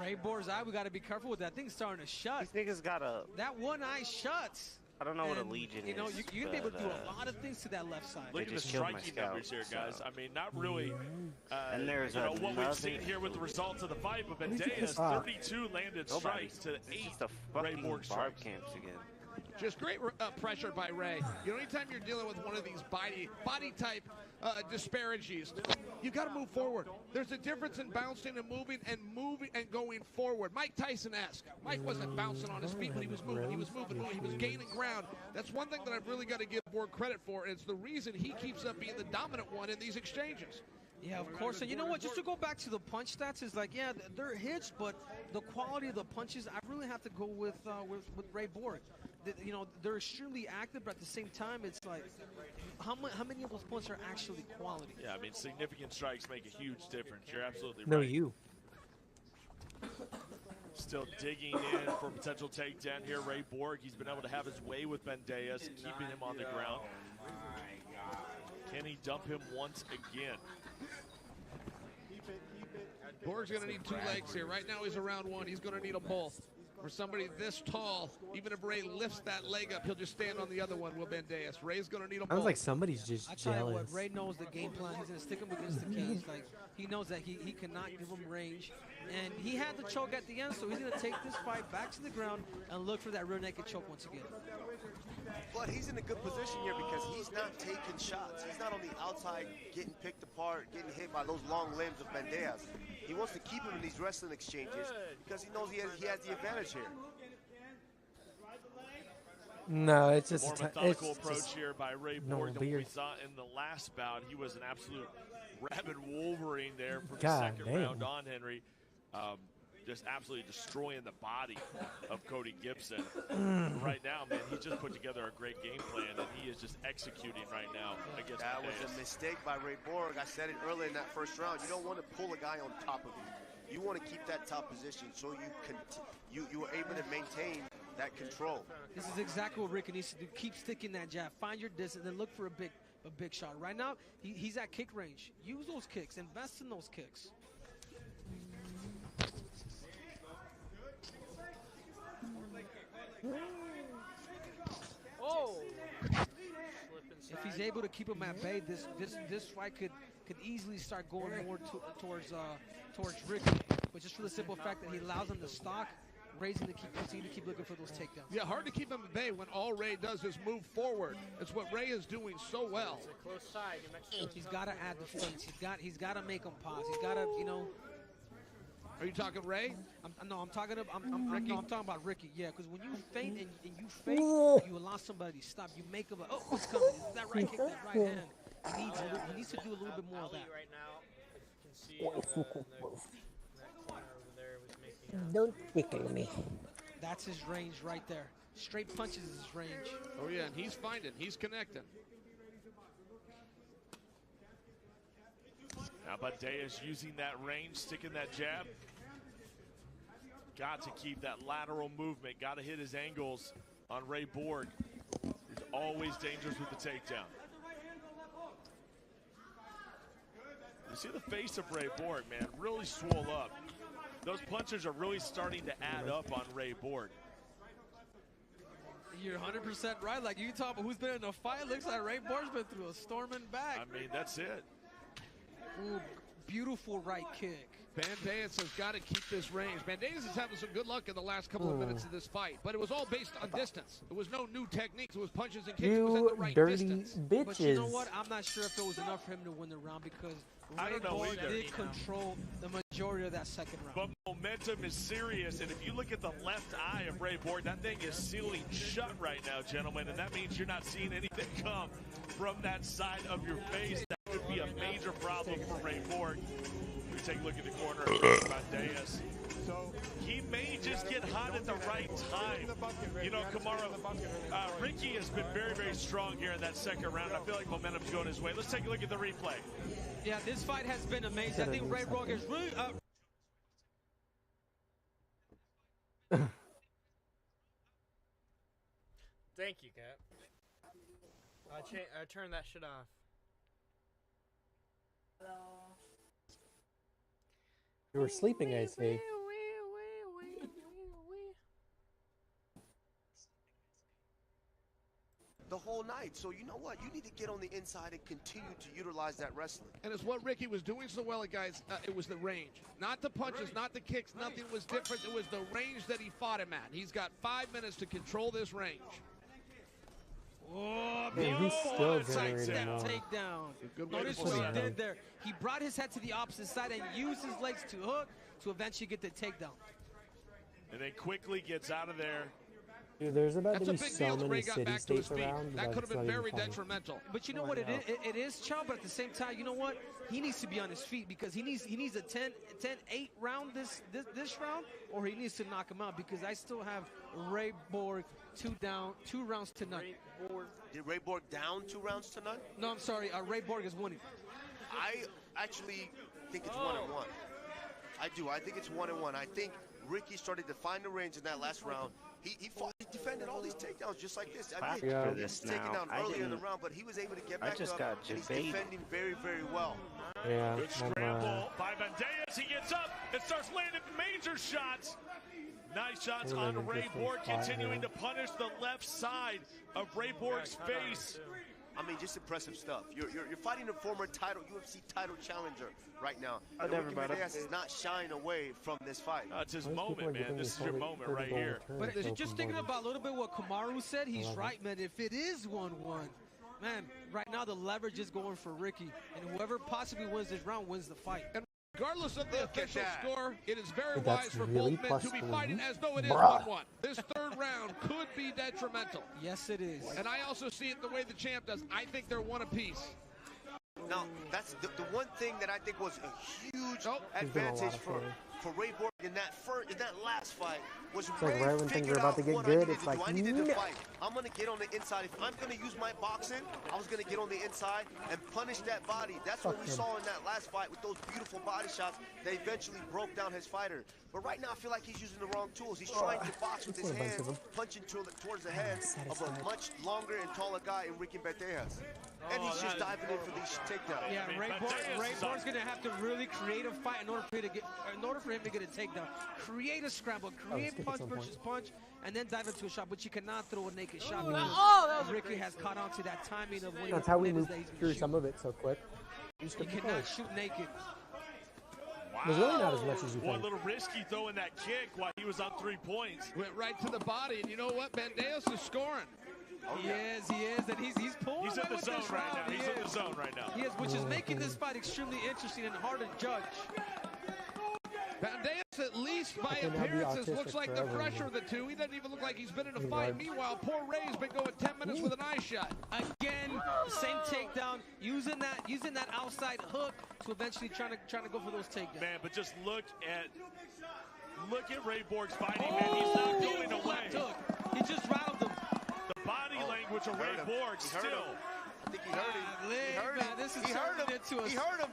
Ray Borg's eye, we got to be careful with that. Thing's starting to shut. These niggas got a... That one eye shuts. I don't know what a And, legion you know, is. you're going to be able to do a lot of things to that left side. Look at the just killed my striking numbers here, scout, guys. so- I mean, not really. And there's what we've another- seen here with the results of the fight, but What did you Bandejas piss off? 32 landed Nobody. strikes to 8 It's the Ray fucking Borg barb strikes. camps again. Just great pressure by Ray. You know, anytime you're dealing with one of these body type disparages, you got to move forward. There's a difference in bouncing and moving and going forward. Mike Tyson-esque. Mike wasn't bouncing on his feet when he was moving. He was moving. He was gaining ground. That's one thing that I've really got to give Borg credit for. And it's the reason he keeps up being the dominant one in these exchanges. Yeah, of course. And you know what? Just to go back to the punch stats, is like, yeah, they're hitched, but the quality of the punches, I really have to go with Ray Borg. You know, they're extremely active, but at the same time, it's like, how many of those punches are actually quality? Yeah, I mean, significant strikes make a huge difference. You're absolutely No, right. you. Still digging in for a potential takedown here. Ray Borg, he's been able to have his way with Bandejas, keeping him on the ground. Can he dump him once again? Borg's going to need 2 legs here. Right now he's around 1. He's going to need them both. For somebody this tall, even if Ray lifts that leg up, he'll just stand on the other one with Bandeas. Ray's going to need them both. Sounds like somebody's just I tell you what, jealous. Ray knows the game plan. He's going to stick him against the cage. Like, he knows that he cannot give him range. And he had the choke at the end, so he's going to take this fight back to the ground and look for that rear naked choke once again. But he's in a good position here because he's not taking shots. He's not on the outside getting picked apart, getting hit by those long limbs of Bandeas. He wants to keep him in these wrestling exchanges because he knows he has the advantage here. No, it's just more methodical approach here by Ray Borg than what we saw in the last bout. He was an absolute rabid Wolverine there for the second round on Henry. Just absolutely destroying the body of Cody Gibson. Right now, man, he just put together a great game plan, and he is just executing right now against That was a mistake by Ray Borg. I said it earlier in that first round. You don't want to pull a guy on top of you. You want to keep that top position so you are able to maintain that control. This is exactly what Ricky needs to do. Keep sticking that jab. Find your distance and look for a big shot. Right now, he's at kick range. Use those kicks. Invest in those kicks. Oh! If he's able to keep him at bay, this fight could easily start going more towards Ricky, but just for the simple fact that he allows him to stalk, raising to continue to keep looking for those takedowns. Yeah, hard to keep him at bay when all Ray does is move forward. It's what Ray is doing so well. It's a close side. He's got to add the feints. He's got to make him pause. He's got to, you know. Are you talking Ray? I'm talking about Ricky. Yeah, because when you feint and you fake, you allow somebody to stop. You make him a, oh, what's coming? Is that right kick, that right hand? He needs to do a little bit more of that. Right now, you can see that corner over there was making. Don't tickle me. That's his range right there. Straight punches is his range. Oh yeah, and he's finding, he's connecting. Now Bandeas using that range, sticking that jab. Got to keep that lateral movement. Got to hit his angles on Ray Borg. He's always dangerous with the takedown. You see the face of Ray Borg, man, really swole up. Those punches are really starting to add up on Ray Borg. You're 100% right. Like, you talk about who's been in a fight, looks like Ray Borg's been through a storm and back. I mean, that's it. Ooh, beautiful right kick. Bandeas has got to keep this range. Bandeas is having some good luck in the last couple of minutes of this fight, but it was all based on distance. It was no new techniques. It was punches and kicks. It was at the right distance. Bitches. But you know what? I'm not sure if it was enough for him to win the round because Ray Borg did control the majority of that second round. But momentum is serious, and if you look at the left eye of Ray Borg, that thing is sealing shut right now, gentlemen, and that means you're not seeing anything come from that side of your face. That could be a major problem for Ray Borg. We take a look at the corner of Bandeas. So he may just get hot at the right time. You know, Kamaru, Ricky has been very, very strong here in that second round. I feel like momentum's going his way. Let's take a look at the replay. Yeah, this fight has been amazing. I think Ray Borg is really Thank you, Cap. I turned that shit off. You were sleeping, I see. The whole night. So you know what? You need to get on the inside and continue to utilize that wrestling. And it's what Ricky was doing so well, guys. It was the range. Not the punches, not the kicks. Nothing was different. It was the range that he fought him at. He's got 5 minutes to control this range. Oh, he's still generating that more. takedown. Notice what he did there. He brought his head to the opposite side and used his legs to hook to eventually get the takedown. And then quickly gets out of there. Dude, there's about to be That's a big so deal that many Ray got back to his city-states feet. around. That could have been very funny. detrimental. But you know what? It is, Chow, but at the same time, you know what? He needs to be on his feet because he needs a 10-8 round this round, or he needs to knock him out because I still have Ray Borg 2 rounds to none. Did Ray Borg down 2 rounds to none? No, I'm sorry. Ray Borg is winning. I actually think it's 1-1. I do. I think it's 1-1. I think Ricky started to find the range in that last round. He defended all these takedowns just like this. I mean, For he was this taken now. down earlier in the round, but he was able to get back just up, got and he's debated. defending very, very well. Yeah. Good scramble by Bandejas. He gets up and starts landing major shots. Nice shots on Ray Borg, continuing to punish the left side of Ray Borg's face. I mean, just impressive stuff. You're fighting a former UFC title challenger right now. And Ricky Bandejas is not shying away from this fight. It's his moment, man. This is your moment right here. But just thinking about a little bit what Kamaru said, he's right, man. If it is 1-1, man, right now the leverage is going for Ricky. And whoever possibly wins this round wins the fight. And regardless of the official score, it is very wise for really both men to be fighting as though it is 1-1. This third round could be detrimental. Yes, it is. And I also see it the way the champ does. I think they're one apiece. Now, that's the one thing that I think was a huge advantage for Ray Borg in that last fight was it's like right when things are about to get good, it's like, I needed to fight. I'm going to get on the inside. If I'm going to use my boxing, I was going to get on the inside and punish that body. That's what we saw in that last fight with those beautiful body shots that eventually broke down his fighter. But right now, I feel like he's using the wrong tools. He's trying to box with his hands, punching towards the head of a much longer and taller guy in Ricky Bandejas. And he's just diving in for these takedowns. Yeah, Ray Borg's gonna have to really create a fight in order for him to get a takedown. Create a scramble, create punch versus punch, and then dive into a shot. But you cannot throw a naked shot. Ricky has caught on to that timing of when that's how we moved through some of it so quick. You cannot shoot naked. Wow. There's really not as much as you Boy, think. a little risky throwing that kick while he was on 3 points. Went right to the body, and you know what? Bandejas is scoring. He is, and he's pulling. He's in the zone right now. He's in the zone right now. He is, which is making this fight extremely interesting and hard to judge. Bandejas, at least by appearances, looks like the fresher of the two. He doesn't even look like he's been in a fight. Meanwhile, poor Ray's been going 10 minutes with an eye shot. Again, same takedown, using that outside hook to eventually trying to go for those takedowns. Man, but just look at Ray Borg's fighting, man. He's not going away. He just rattled him. The body language of Ray Borg still. I think he hurt him. He hurt him. This is He hurt him. into us. He hurt him.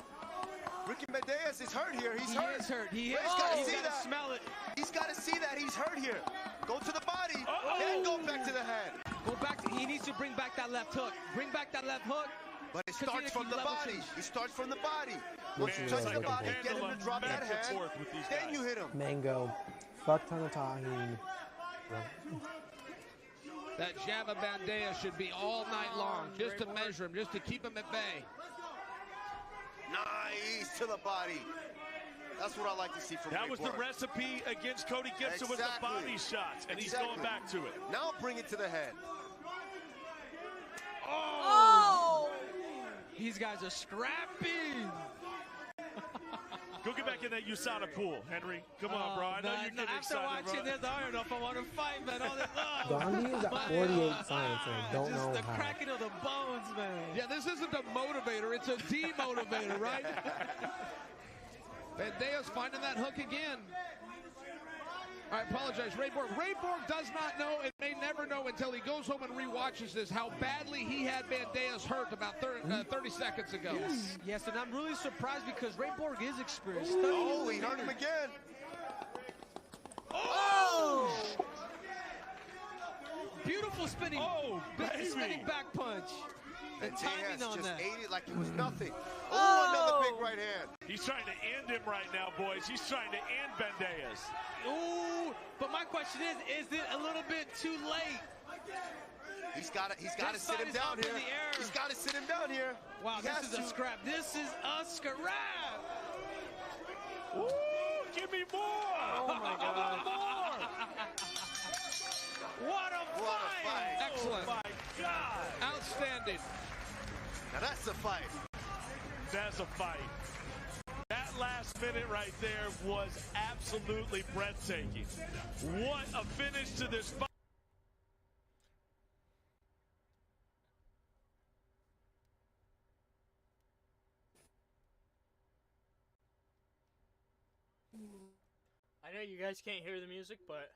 Ricky Bandejas is hurt here. He's hurt. He is hurt. He is. Ray's got to see He's that. got to smell it. He's got to see that he's hurt here. Go to the body, then go back to the head. Go back to. He needs to bring back that left hook. Bring back that left hook. But it starts from the body. He starts from the body. Once you touch the body, get him to drop that head, then you hit him. Mango. Fuck ton of tahini. That jab of Bandejas should be all night long, just to measure him, just to keep him at bay. Nice to the body. That's what I like to see from That was the recipe against Cody Gibson with the body shots, and he's going back to it. Now bring it to the head. Oh! These guys are scrappy. Go get back in that USADA pool, Henry. Come on, bro. I know you're getting after excited, watching bro. this, I don't know if I want to fight, man. All this, Gandhi is at 48 science, and I don't know the how. cracking of the bones, man. Yeah, this isn't a motivator, it's a demotivator, right? Bandejas finding that hook again. I apologize, Ray Borg. Ray Borg does not know and may never know until he goes home and rewatches this how badly he had Bandejas hurt about 30 seconds ago. Yes, and I'm really surprised because Ray Borg is experienced. Oh, he hurt him again. Oh! Beautiful spinning, spinning back punch. And timing on just that. ate it like it was nothing. Oh, another big right hand. He's trying to end him right now, boys. He's trying to end Bandejas. Ooh, but my question is it a little bit too late? He's got to sit him down here. He's got to sit him down here. Wow, this is a scrap. This is a scrap. Ooh, give me more. Oh my God. What a fight. Excellent. Oh my God. Outstanding. Now that's a fight. That's a fight. That last minute right there was absolutely breathtaking. What a finish to this fight. I know you guys can't hear the music, but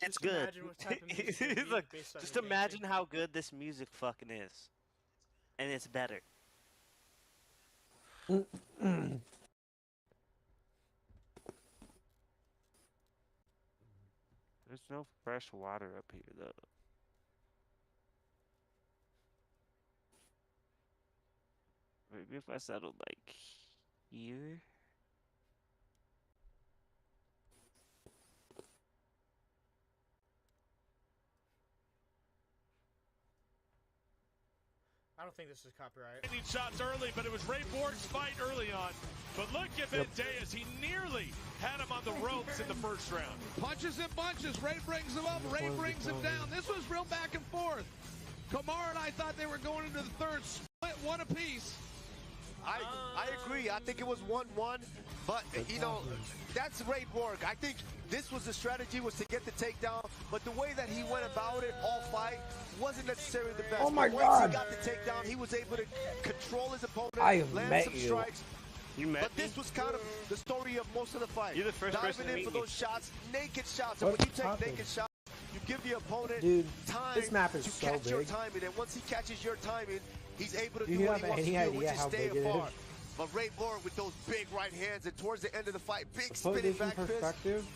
It's just good. imagine what type of music it would be Look, based on just the game. imagine how good this music fucking is. And it's better. This no fresh water up here, though. Maybe if I settled, like, here? I don't think this is copyright. He shots early, but it was Ray Borg's fight early on. But look at Bandejas. He nearly had him on the ropes in the first round. Punches and bunches. Ray brings him up. Ray brings him down. This was real back and forth. Kamar and I thought they were going into the third, split one apiece. I agree. I think it was 1-1, but you know, that's Ray Borg. I think this was the strategy, was to get the takedown, but the way that he went about it all fight wasn't necessarily the best. Oh my Once God! he got the takedown, he was able to control his opponent, land met some you. strikes. You met But this was kind of the story of most of the fight. You're the first person Diving to in for meet those me. shots, naked shots, and when you take naked shots, you give the opponent time this map is to so catch your big. timing, and once he catches your timing, he's able to Do do you what have he wants to any do, which idea is how stay big it apart. is? But Ray Borg with those big right hands, and towards the end of the fight, big Put spinning this in back fist. perspective.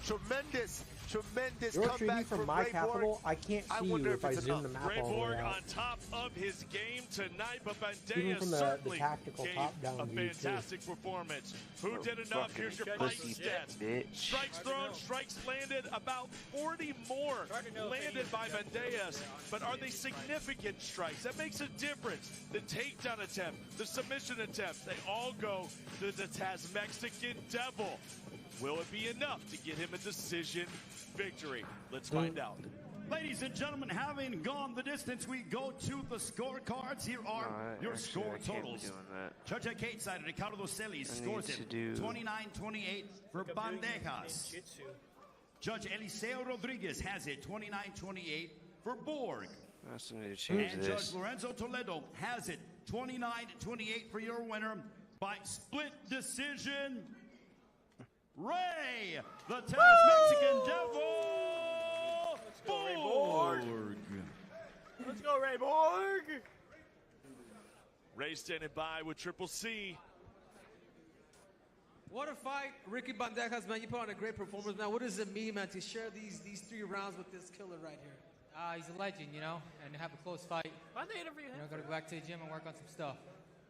Tremendous You're comeback treating from my Ray capital. Borg. I can't I see wonder you if if I it's zoom enough. the map Ray all the way Borg out. on top of his game tonight, but Even Bandejas from the certainly tactical gave top-down a view, too. fantastic performance. Who did enough? Fucking Here's your fight pussy stats. bitch. Strikes thrown, strikes landed, about 40 more landed by Bandejas. But are they significant strikes? That makes a difference. The takedown attempt, the submission attempt, they all go to the Mexican Devil. Will it be enough to get him a decision victory? Let's find out. Ladies and gentlemen, having gone the distance, we go to the scorecards. Here are your score totals. Judge at Kate side, Ricardo Celis scores it 29-28 for Bandejas. Judge Eliseo Rodriguez has it 29-28 for Borg. I need to change And this. Judge Lorenzo Toledo has it 29-28 for your winner by split decision. Ray, the Mexican Devil, Borg. Let's go, Ray Borg! Ray standing by with Triple C. What a fight, Ricky Bandejas, man. You put on a great performance, man. What does it mean, man, to share these 3 rounds with this killer right here? He's a legend, you know, and to have a close fight. Why'd they interview him? You know, got to go back to the gym and work on some stuff.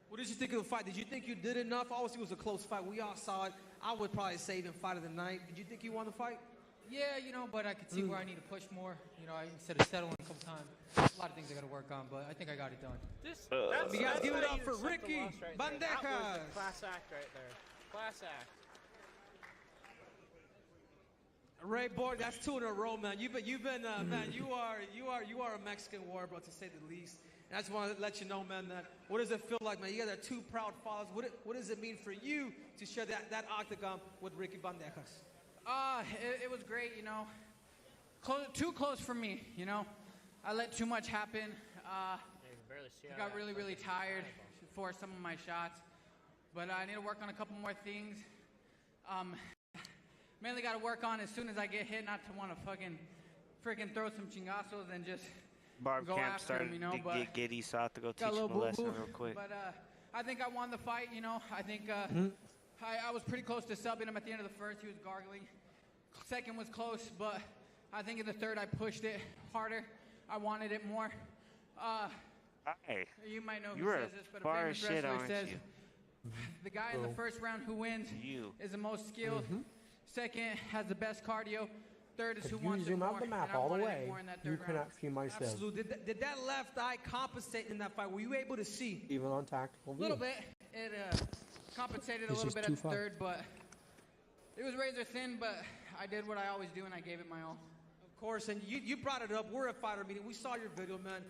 What did you think of the fight? Did you think you did enough? Obviously, it was a close fight. We all saw it. I would probably say even fight of the night. Did you think you won the fight? Yeah, you know, but I could see where I need to push more. You know, instead of settling a couple times. A lot of things I got to work on, but I think I got it done. You guys give it up for Ricky Bandejas. Bandejas. That was a class act right there. Class act. Ray Borg, that's 2 in a row, man. You've been, man. You are a Mexican warrior, bro, to say the least. And I just want to let you know, man, that what does it feel like, man? You guys are 2 proud fathers. What does it mean for you to share that octagon with Ricky Bandejas? It was great, you know. Too close for me, you know. I let too much happen. I got really, really tired for some of my shots. But I need to work on a couple more things. Mainly got to work on as soon as I get hit, not to want to freaking throw some chingazos and just Barb go Camp after started him, you know. to But get giddy, so I have to go teach got a him little a lesson boo-boo. real quick. But I think I won the fight, you know. I think I was pretty close to subbing him at the end of the first. He was gargling. Second was close, but I think in the third I pushed it harder. I wanted it more. Hey, You might know you who were says this, but a far famous as shit, wrestler aren't says you? the guy in the first round who wins is the most skilled. Second has the best cardio. Third is If who you wants it zoom more. out the map and I all the wanted it way, more in that you third round. cannot see my steps. Absolutely. Did that left eye compensate in that fight? Were you able to see? Even on tactical A view. little bit. It compensated a It's little just bit too at the far. third, but it was razor thin, but I did what I always do, and I gave it my all. Of course, and you brought it up. We're at fighter meeting. We saw your video, man.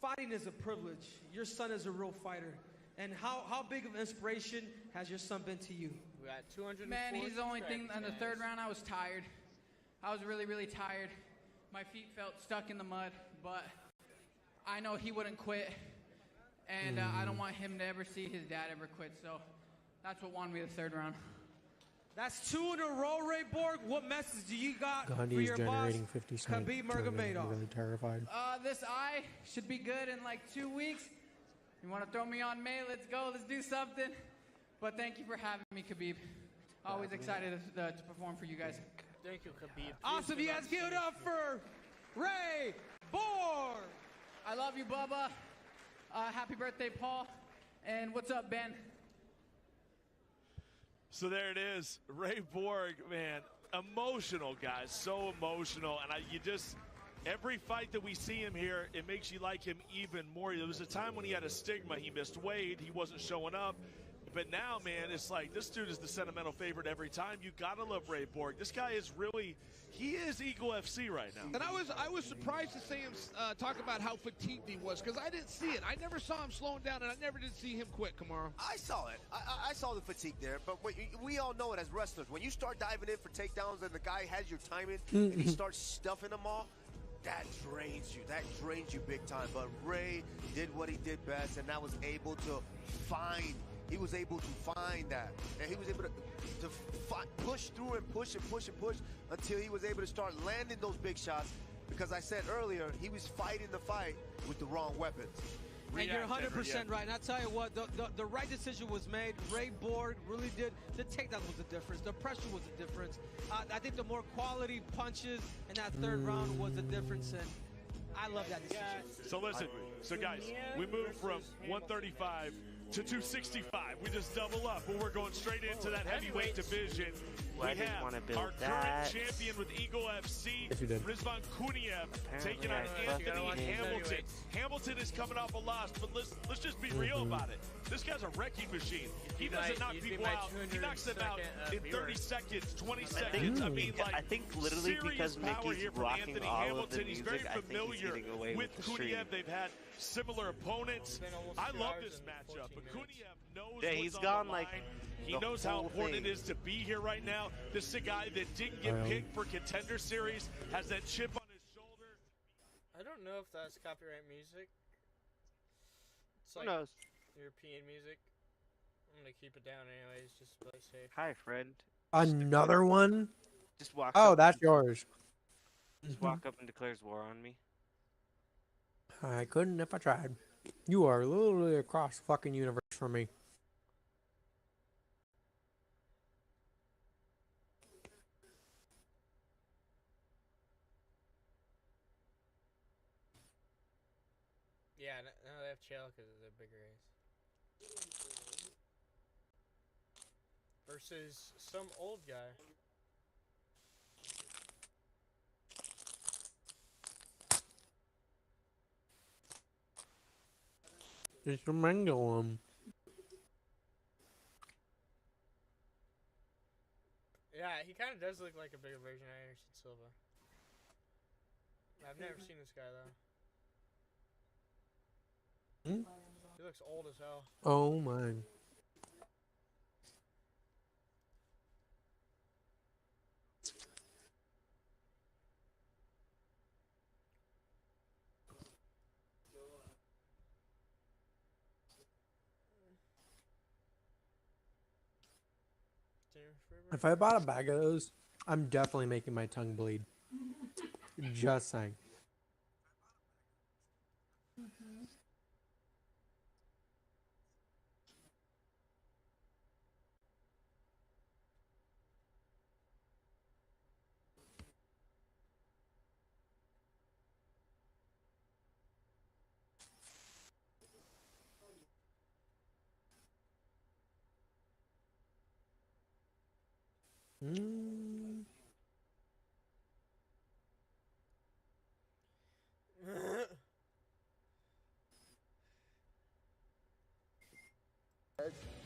Fighting is a privilege. Your son is a real fighter. And how big of inspiration has your son been to you? We got 200. Man, he's the only thing. In the third round, I was tired. I was really, really tired. My feet felt stuck in the mud, but I know he wouldn't quit. And I don't want him to ever see his dad ever quit. So that's what won me the third round. That's 2 in a row, Ray Borg. What message do you got for Gandhi is your boss, generating 50 cents. Khabib I'm Nurmagomedov? really terrified. This eye should be good in like 2 weeks. You want to throw me on May? Let's go. Let's do something. But thank you for having me, Khabib. Always excited to perform for you guys. Thank you, Khabib. Awesome, you guys give it up for Ray Borg. I love you, Bubba. Happy birthday, Paul. And what's up, Ben? So there it is, Ray Borg, man, emotional, guys, so emotional. And every fight that we see him here, it makes you like him even more. There was a time when he had a stigma. He missed weight. He wasn't showing up. But now, man, it's like this dude is the sentimental favorite every time. You got to love Ray Borg. This guy is really, he is Eagle FC right now. And I was surprised to see him talk about how fatigued he was, because I didn't see it. I never saw him slowing down, and I never did see him quit, Kamaru. I saw it. I saw the fatigue there, but we all know it as wrestlers. When you start diving in for takedowns and the guy has your timing and he starts stuffing them all, that drains you. That drains you big time. But Ray did what he did best, and that was able to find. He was able to find that, and he was able to push through and push and push and push until he was able to start landing those big shots. Because I said earlier, he was fighting the fight with the wrong weapons. And you're 100% right. And I tell you what, the right decision was made. Ray Borg really did. The takedown was the difference. The pressure was the difference. I think the more quality punches in that third round was the difference. And I love that decision. So listen, guys, we moved from 135 to 265. We just double up, but we're going straight into that heavyweight division. We have our current champion with Eagle FC, Rizvan Kuniev, taking on Anthony Hamilton. Hamilton is coming off a loss, but let's just be real about it. This guy's a wrecking machine. He doesn't knock people out. He knocks them out in 30 seconds, 20 seconds. I think literally because Mickey's rocking all of the music, He's very I think he's getting away with the stream. Kuniev. They've had similar opponents. I love this matchup, but Kuniev knows he's gone like he knows how important it is to be here right now. This is a guy that didn't get picked for Contender Series, has that chip on his shoulder. I don't know if that's copyright music. It's like Who knows? European music. I'm gonna keep it down anyways, just to play safe. Hi, friend. Another one? Just walk Oh, up that's yours. Just walk up and declares war on me. I couldn't if I tried. You are literally across the fucking universe from me. Yeah, no, they have Chael because of the bigger A's. Versus some old guy. It's a mango one. Yeah, he kind of does look like a bigger version of Anderson Silva. I've never seen this guy though. He looks old as hell. Oh my. If I bought a bag of those, I'm definitely making my tongue bleed. Just saying.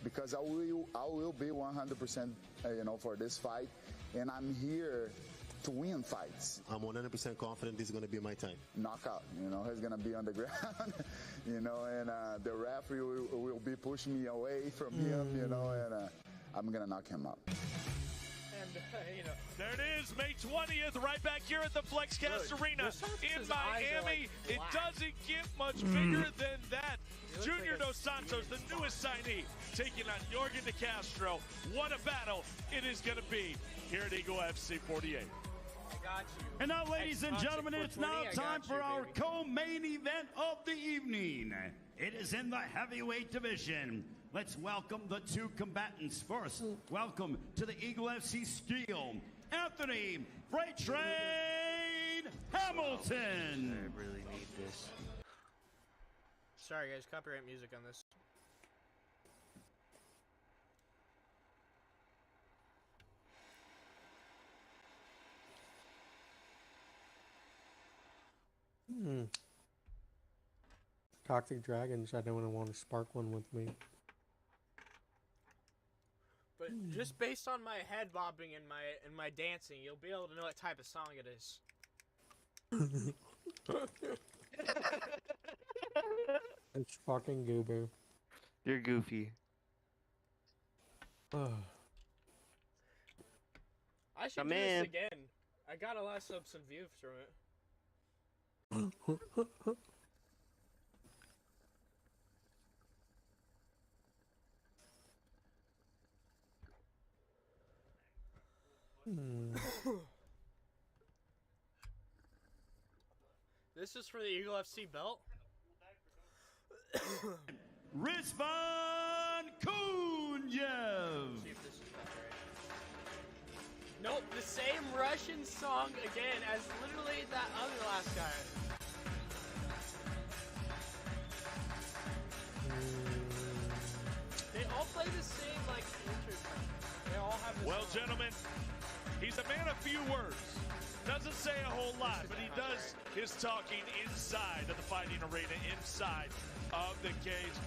Because I will be 100%, for this fight, and I'm here to win fights. I'm 100% confident this is going to be my time. Knockout, he's going to be on the ground, and the referee will be pushing me away from him, and I'm going to knock him out. And, there it is, May 20th, right back here at the FlexCast Arena in Miami. It doesn't get much bigger than that. Junior Dos Santos, the newest signee, taking on Jorgen De Castro. What a battle it is going to be here at Eagle FC 48. I got you. And now, ladies and gentlemen, it's now time for our co-main event of the evening. It is in the heavyweight division. Let's welcome the two combatants. First, welcome to the Eagle FC Steel, Anthony Freight Train Hamilton. I really need this. Sorry guys, copyright music on this. Toxic Dragon said I wouldn't want to spark one with me. But just based on my head bobbing and my dancing, you'll be able to know what type of song it is. It's fucking goober. You're goofy. I should do this again. I got a lot of subs and views from it. This is for the Eagle FC belt. Rizvan Kunyev. See if this is right. Nope, the same Russian song again as literally that other last guy. They all play the same like intro. They all have the Well, song. gentlemen, he's a man of few words. Doesn't say a whole lot, but he does his talking inside of the fighting arena, inside of the cage.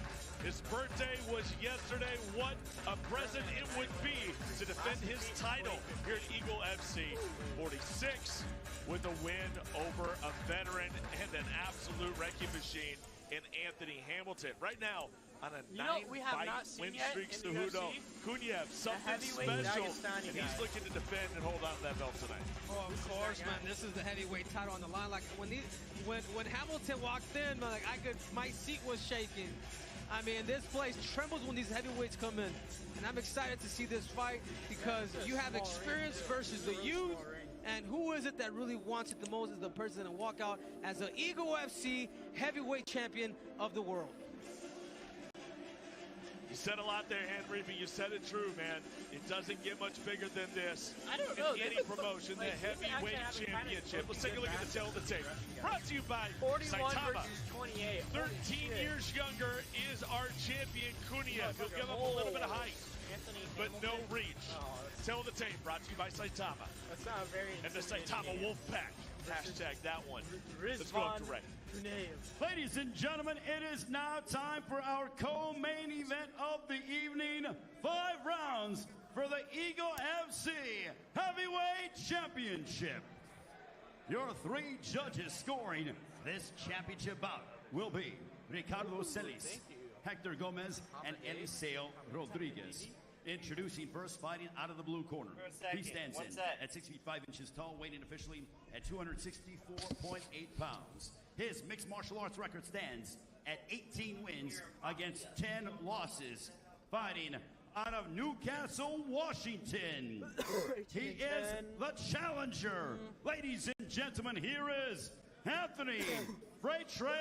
His birthday was yesterday. What a present it would be to defend his title here at Eagle FC 46 with a win over a veteran and an absolute wrecking machine in Anthony Hamilton. Right now, on a 9-fight win streak, Cejudo. Kunyev, something special, and he's looking to defend and hold on to that belt tonight. Oh, of course, man. This is the heavyweight title on the line. Like when Hamilton walked in, man, like my seat was shaking. I mean, this place trembles when these heavyweights come in, and I'm excited to see this fight because you have experience versus the youth. And who is it that really wants it the most is the person that walk out as an Eagle FC heavyweight champion of the world. You said a lot there, Henry, but you said it true, man. It doesn't get much bigger than this. I don't know. In any promotion, the heavyweight championship. Let's take a look at the tail of the tape. Brought to you by 41 Saitama. versus 28. 13 years younger is our champion, Kunyev. He'll give up a little bit of height, but no reach. Tail of the tape, brought to you by Saitama. That's not very And the Saitama Wolfpack. Hashtag that one. Let's go up to Ray. Ladies and gentlemen, it is now time for our co-main event of the evening. 5 rounds for the Eagle FC Heavyweight Championship. Your 3 judges scoring this championship bout will be Ricardo Celis, Hector Gomez, and Eliseo Rodriguez. Introducing first, fighting out of the blue corner. He stands in at 6 feet 5 inches tall, weighing officially at 264.8 pounds. His mixed martial arts record stands at 18 wins against 10 losses. Fighting out of Newcastle, Washington. He is the challenger. Ladies and gentlemen, here is Anthony Freight Train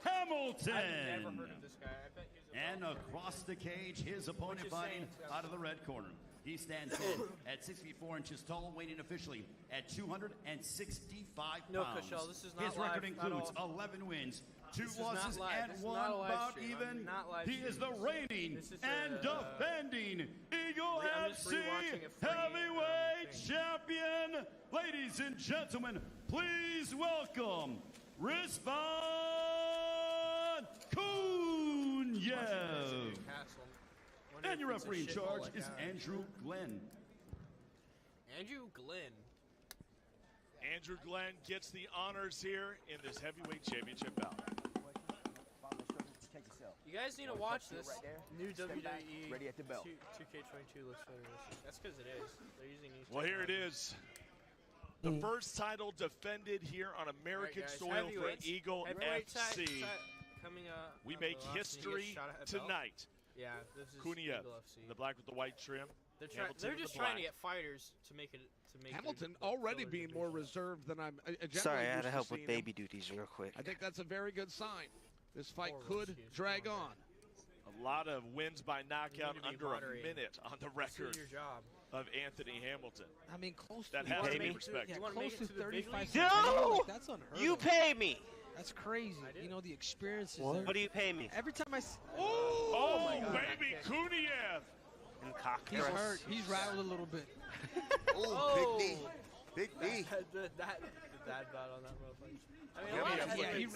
Hamilton. I've never heard of this guy. I bet he's And across the cage, his opponent fighting out of the red corner. He stands in at 6 feet 4 inches tall, weighing officially at 265 pounds. No, Kushel, this is not His record live includes at all. 11 wins, 2 This is losses, not live. and This is 1 not a live bout stream. even. I'm not live He is the streaming. reigning This is and defending Eagle I'm just FC rewatching a free, heavyweight thing. champion. Ladies and gentlemen, please welcome Rizvan Kunyev. And your referee in charge is Andrew Glenn. Andrew Glenn. Andrew Glenn gets the honors here in this heavyweight championship bout. You guys need to watch this new WWE ready at the bell. 2K22 looks Federation. That's because it is. They're using these. Well, here it is. The first title defended here on American soil for Eagle FC. Coming up. We make history tonight. Yeah, this is Kunyev, Eagle FC. the black with the white trim. They're just trying to get fighters to make it. Hamilton already being more reserved than I'm generally Sorry, I had used to help seeing with him. baby duties real quick. I think that's a very good sign. This fight could drag on. A lot of wins by knockout under moderate. a minute on the That's record your job. of Anthony Hamilton. I mean, close That to has to be yeah, respected. close to 35 No! like, that's unheard You of. pay me. That's crazy. You know, the experience is What? there. What do you pay me? Every time I Oh, my God. baby, Kuniev. And cock He's thrust. hurt. He's rattled a little bit. Oh, big knee. Big knee. The dad bot on that motherfucker. I mean,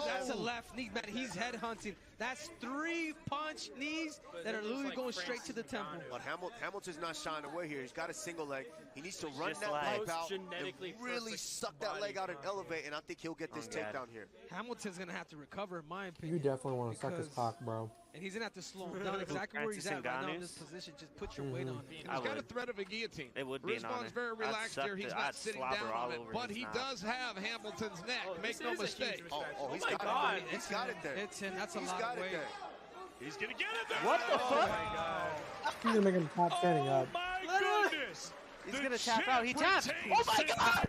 That's a left knee, man. He's head hunting. That's 3 punch knees that are literally going straight to the temple. But Hamilton's not shying away here. He's got a single leg. He needs to run just that like leg out and genetically really suck that leg out and elevate, and I think he'll get this takedown here. Hamilton's going to have to recover, in my opinion. You definitely want to suck his cock, bro. And he's going to have to slow him down exactly where he's at right now in this position. Just put your weight on him. He's got a threat of a guillotine. It would be an honor. Rizvan's very relaxed here. He's not sitting down on it, but he does have Hamilton's neck. Make no mistake. Oh, he's got it. He's got it there. It's him. That's a He's lot got of it weight. there. He's going to get it there. What the fuck? He's gonna make him tap standing up. My goodness. He's going to tap out. He tapped. Oh, my God.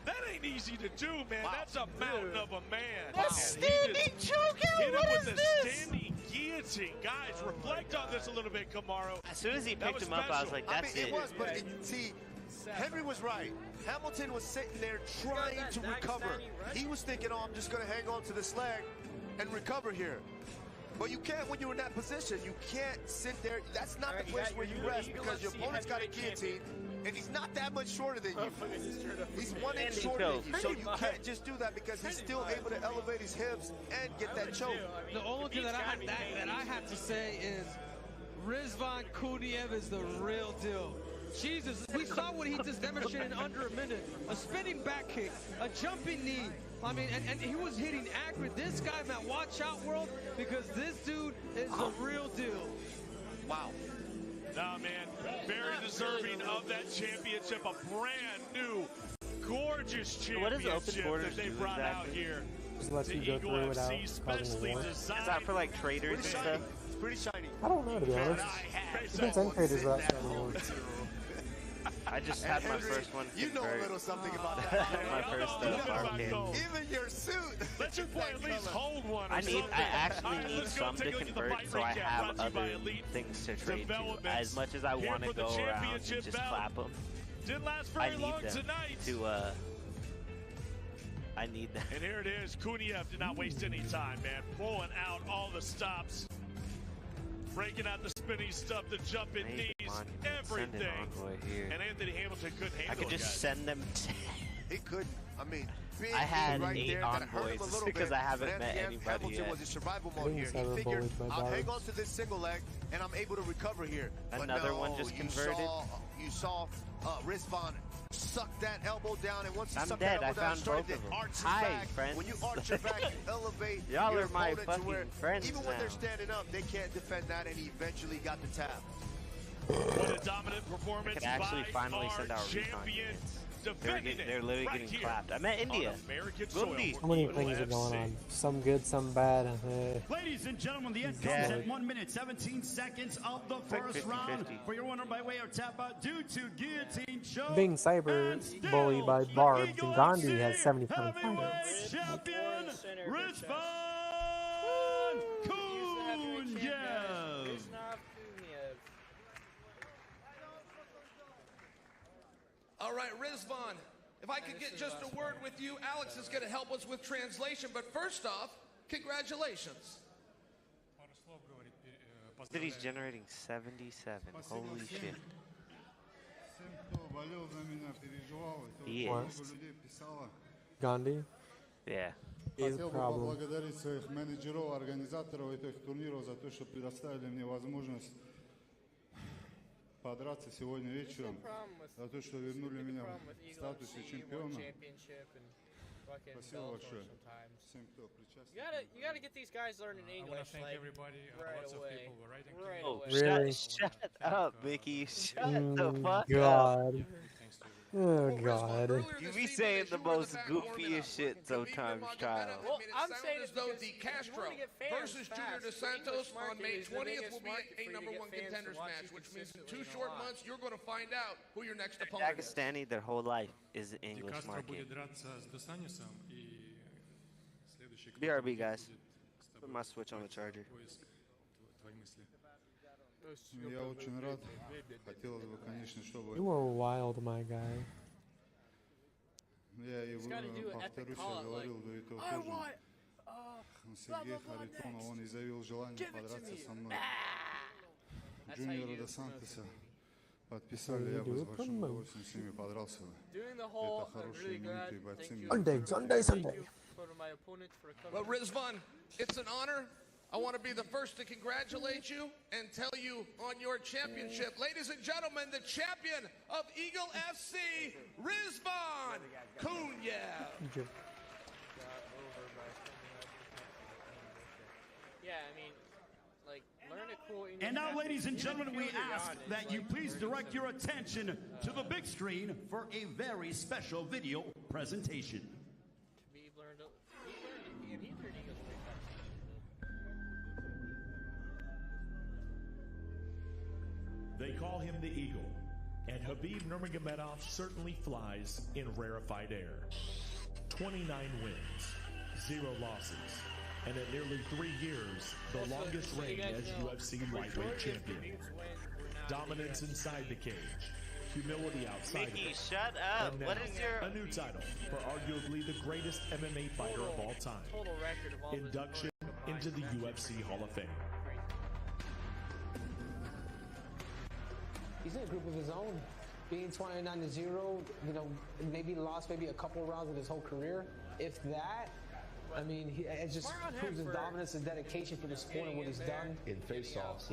That ain't easy to do, man. That's a mountain of a man. That's And he standing just chokeout. hit him What with is the this? standing guillotine. Guys, reflect on this a little bit, Kamaru. As soon as he That picked him up, I was special. like, I that's mean, it. it was, but see, Henry was right. Hamilton was sitting there trying to recover. He was thinking, oh, I'm just going to hang on to this leg and recover here. But you can't when you're in that position. You can't sit there. That's not the place where you rest because your opponent's got a guillotine, and he's not that much shorter than you. He's 1 inch shorter than you, so you can't just do that because he's still able to elevate his hips and get that choke. The only thing that I have to say is Rizvan Kuniev is the real deal. Jesus, we saw what he just demonstrated in under a minute. A spinning back kick, a jumping knee. I mean, and he was hitting accurate. This guy, man, watch out, world, because this dude is the real deal. Wow. Nah, man, very deserving of that championship. A brand new, gorgeous What does championship open borders that they do brought out exactly? here. Just lets to you go Eagle through without FC, causing a specially war. designed. Is that for like traders and stuff? It's pretty shiny. I don't know, to be honest. You can send traders without starting a war. I just had my Henry, first one you know a convert. little something about that. My first arcade. Even your suit. Let your boy at least hold one. Or I something. actually All right, need let's go some to take a look at the convert fight so I recap have brought to you by other Elite things to trade to. Developments As much as I here want to for the go around and championship just bout. clap them, Didn't last I very need long them tonight. I need them. And here it is. Kuniev did not waste any time, man. Pulling out all the stops. Breaking out the spinning stuff, the jumping knees, everything. And Anthony Hamilton couldn't handle I could it, just guys. send them. He could. I mean, I had right 8 there, that hurt him a envoys little because bit. I haven't But met at the end, anybody Hamilton yet. was in survival mode Being here. He cyberbullied figured, by I'll hang barbs. on to this single leg, and I'm able to recover here. But Another no, one just converted. You saw Rizvan suck that elbow down, and once you I'm suck dead. that I elbow down, found started both to of them. arch his Hi, back. friends. When you arch your back, you elevate Y'all your are my opponent to where fucking friends even when now. they're standing up, they can't defend that, and he eventually got the tap. What a dominant performance I could actually by finally our send out recon champion. units. Defending They're literally right getting here clapped. I met India. on American soil. Gundi. How many Eagle things are going FC. on? Some good, some bad. Ladies and gentlemen, the end Yeah. comes at 1 minute 17 seconds of the like first 50-50. round. For your winner by way of tap out due to guillotine choke. Being cyber and still bullied by the barbs, Eagle and Gandhi FC has 75 heavyweight fighters. champion, Rizvan Kuniev. All right, Rizvan, if I could get just a word with you, Alex is going to help us with translation. But first off, congratulations. Dude, he's generating 77. Holy shit. He What? is. Gandhi? Yeah. He's a Хотел бы problem. поблагодарить своих менеджеров, организаторов этих турниров за то, что предоставили мне возможность подраться сегодня вечером, за то, что вернули меня в статусе чемпиона. Спасибо большое всем, кто причастен. You gotta get these guys learning English. Like, right away. Right Oh, away. Really? shut up, Mickey. Shut the fuck up. God. Oh, God. You be saying the most goofiest shit sometimes, child. Well, I'm saying as it though because the you Castro wanna get fans versus fast. Junior Dos The English Santos on market May is the 20th biggest will be market a for you to number get one fans to contenders watch match, you which means in 2 consistently short a lot. months you're going to find out who your next opponent is. Pakistani, their whole life is the English market. BRB, guys. Put my Switch on the charger. Я очень рад. Хотелось бы, конечно, чтобы... You were wild, my guy. Я и повторюсь, я говорил до этого тоже. Сергей Харитонов, он изъявил желание подраться со мной. Джуниора до Сантоса подписали, я бы с большим удовольствием с ними подрался бы. Это хорошие минуты, бойцы. Sunday. Well, Rizvan, it's an honor. I want to be the first to congratulate you and tell you on your championship. Ladies and gentlemen, the champion of Eagle FC, Rizvan Kunyev. Yeah, I mean, like, learn a cool English. And now, ladies and gentlemen, we ask that you please direct your attention to the big screen for a very special video presentation. He learned English pretty fast. They call him the Eagle, and Khabib Nurmagomedov certainly flies in rarefied air. 29 wins, 0 losses, and at nearly 3 years, the longest reign as UFC lightweight champion. Dominance inside the cage, humility outside of it. Shut up. And now, What is your... a new title for arguably the greatest MMA fighter of all time. Total record of all Induction into the UFC Hall of Fame. He's in a group of his own. Being 29-0, you know, maybe lost maybe a couple rounds of his whole career. If that, I mean, it just proves his dominance and dedication for the sport and what he's done. In face-offs,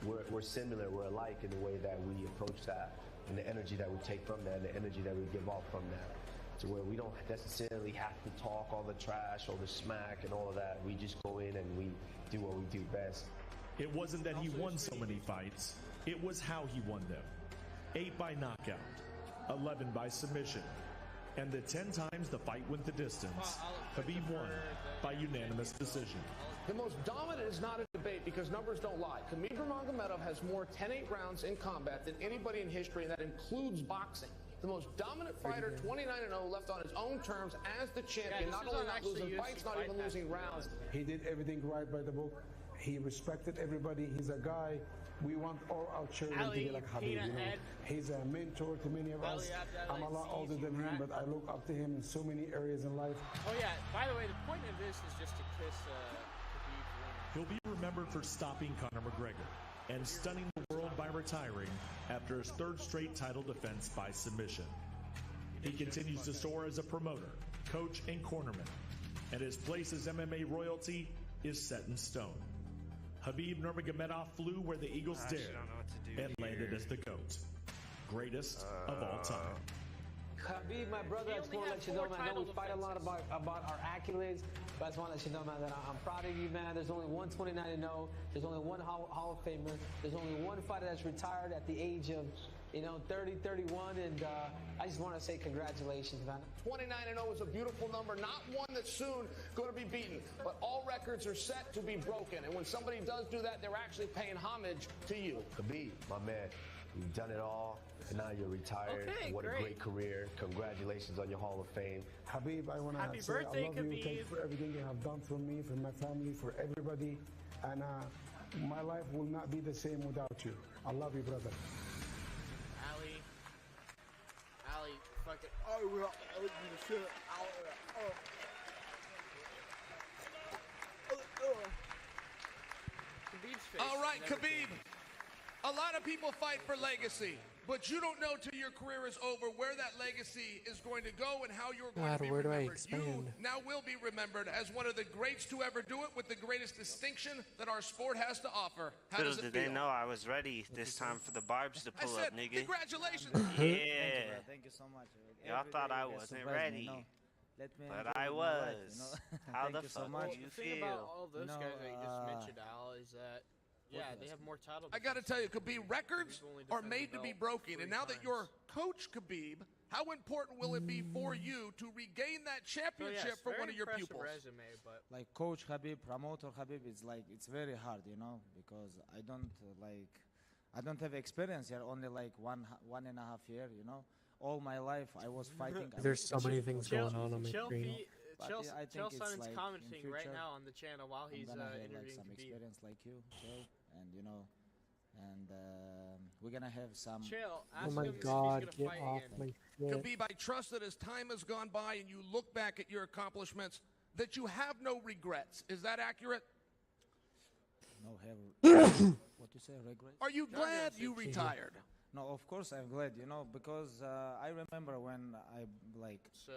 we're similar, we're alike in the way that we approach that, and the energy that we take from that, and the energy that we give off from that. To where we don't necessarily have to talk all the trash, all the smack, and all of that. We just go in and we do what we do best. It wasn't that he won so many fights, it was how he won them. 8 by knockout, 11 by submission, and the 10 times the fight went the distance, Khabib won by unanimous decision. The most dominant is not a debate because numbers don't lie. Khabib Nurmagomedov has more 10-8 rounds in combat than anybody in history, and that includes boxing. The most dominant fighter, 29-0, left on his own terms as the champion, not only not losing fights, not even losing rounds. He did everything right by the book. He respected everybody. He's a guy we want all our children to be like Khabib. You know? He's a mentor to many of us. I'm a lot older than him, but I look up to him in so many areas in life. Oh yeah, by the way, the point of this is just to kiss Khabib's He'll be remembered for stopping Conor McGregor and stunning the world by retiring after his 3rd straight title defense by submission. He continues to soar as a promoter, coach, and cornerman, and his place as MMA royalty is set in stone. Khabib Nurmagomedov flew where the Eagles dared and landed as the GOAT, greatest of all time. Khabib, my brother, I just want to let you know, man, I know we fight a lot about our accolades, but I just want to let you know, man, that I'm proud of you, man. There's only one 29-0. There's only one Hall of Famer. There's only one fighter that's retired at the age of, 30, 31, and I just want to say congratulations, man. 29-0 is a beautiful number, not one that's soon going to be beaten, but all records are set to be broken, and when somebody does do that, they're actually paying homage to you. Khabib, my man, you've done it all, and now you're retired. Okay, what a great career. Congratulations on your Hall of Fame. Khabib, I want to say I love you. Thank you for everything you have done for me, for my family, for everybody, and my life will not be the same without you. I love you, brother. Ali, fucking. Oh, we're all shit. All right, Khabib. A lot of people fight for legacy, but you don't know till your career is over where that legacy is going to go and how you're going to be remembered. You now will be remembered as one of the greats to ever do it with the greatest distinction that our sport has to offer. How does it feel? They know I was ready this time for the barbs to pull up, nigga. Congratulations. Yeah. Thank you so much. Y'all thought I wasn't ready. But I was. How the fuck do you feel? The thing about all those guys that you just mentioned, Al, is that they have more titles. I got to tell you, Khabib, records are made to be broken. And now that you're Coach Khabib, how important will it be for you to regain that championship for one of your pupils? Resume, but like Coach Khabib, promoter Khabib, it's very hard, because I don't have experience here. Only like one and a half year, All my life I was fighting. There's so many things going on my screen. But Chael I think Chael it's Sonnen's like commenting in right future, now on the channel while he's I'm gonna have like interviewing some Khabib. experience like you, Chael, and you know, and we're gonna have some. Chael, Oh my God! Get off my shit. Khabib, I trust that as time has gone by and you look back at your accomplishments, that you have no regrets. Is that accurate? No have. What you say? Regret? Are you glad you retired? No, of course I'm glad. You know, because I remember when I like. So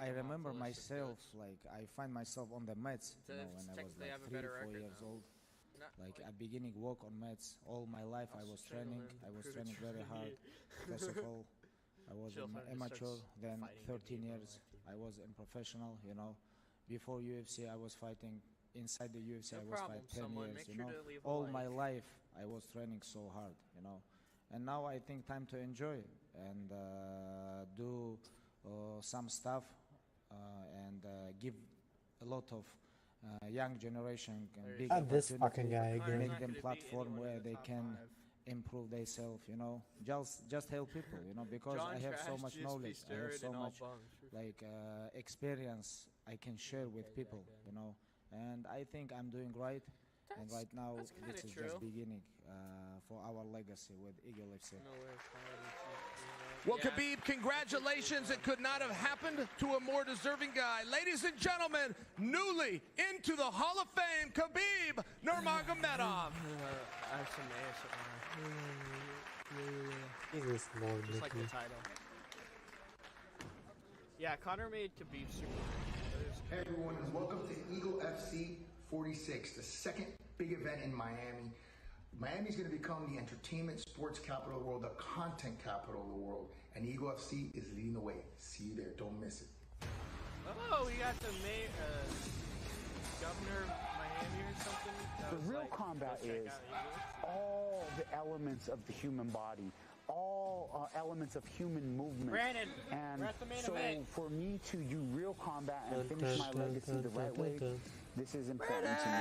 I remember myself like I find myself on the mats. You know, when I was like 3 or 4 years old. Like at beginning work on mats all my life. I was training. I was training very hard. First of all, I was an amateur. Then 13 years I was in professional. You know, before UFC I was fighting. Inside the UFC I was fighting 10 years. You know, all my life I was training so hard. You know, and now I think time to enjoy and do some stuff and give a lot of young generation big this fucking guy again. Make them platform where they can improve themselves, you know, just help people, you know, because I have so much knowledge, I have so much like experience I can share with people, you know, and I think I'm doing right. And right now this is just beginning for our legacy with Eagle FC. Well, Khabib, congratulations. It could not have happened to a more deserving guy. Ladies and gentlemen, newly into the Hall of Fame, Khabib Nurmagomedov. I have some ASMR. Jesus Lord, Just like the title. Yeah, Connor made Khabib super. Hey everyone, and welcome to Eagle FC 46, the second big event in Miami. Miami's going to become the entertainment sports capital of the world, the content capital of the world, and Eagle FC is leading the way. See you there. Don't miss it. Oh, we got the governor of Miami or something. The real combat is all the elements of the human body, all elements of human movement. Brandon, and we're at the main so event. for me to do real combat and finish my legacy the right way, this is important to me.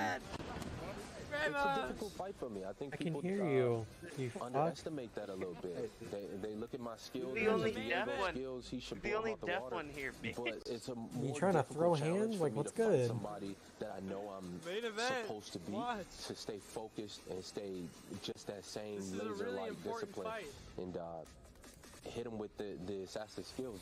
It's a difficult fight for me. I think people hear you. underestimate that a little bit. They look at my skills. The only deaf one. Skills, he should The blow only out the deaf water. one here, bitch. But it's a more You trying to difficult throw challenge hands? for Like, me what's to fight good? somebody that I know I'm Main event. supposed to beat, What? to stay focused and stay just that same This is a really laser-like important discipline fight. and hit him with the assassin skills.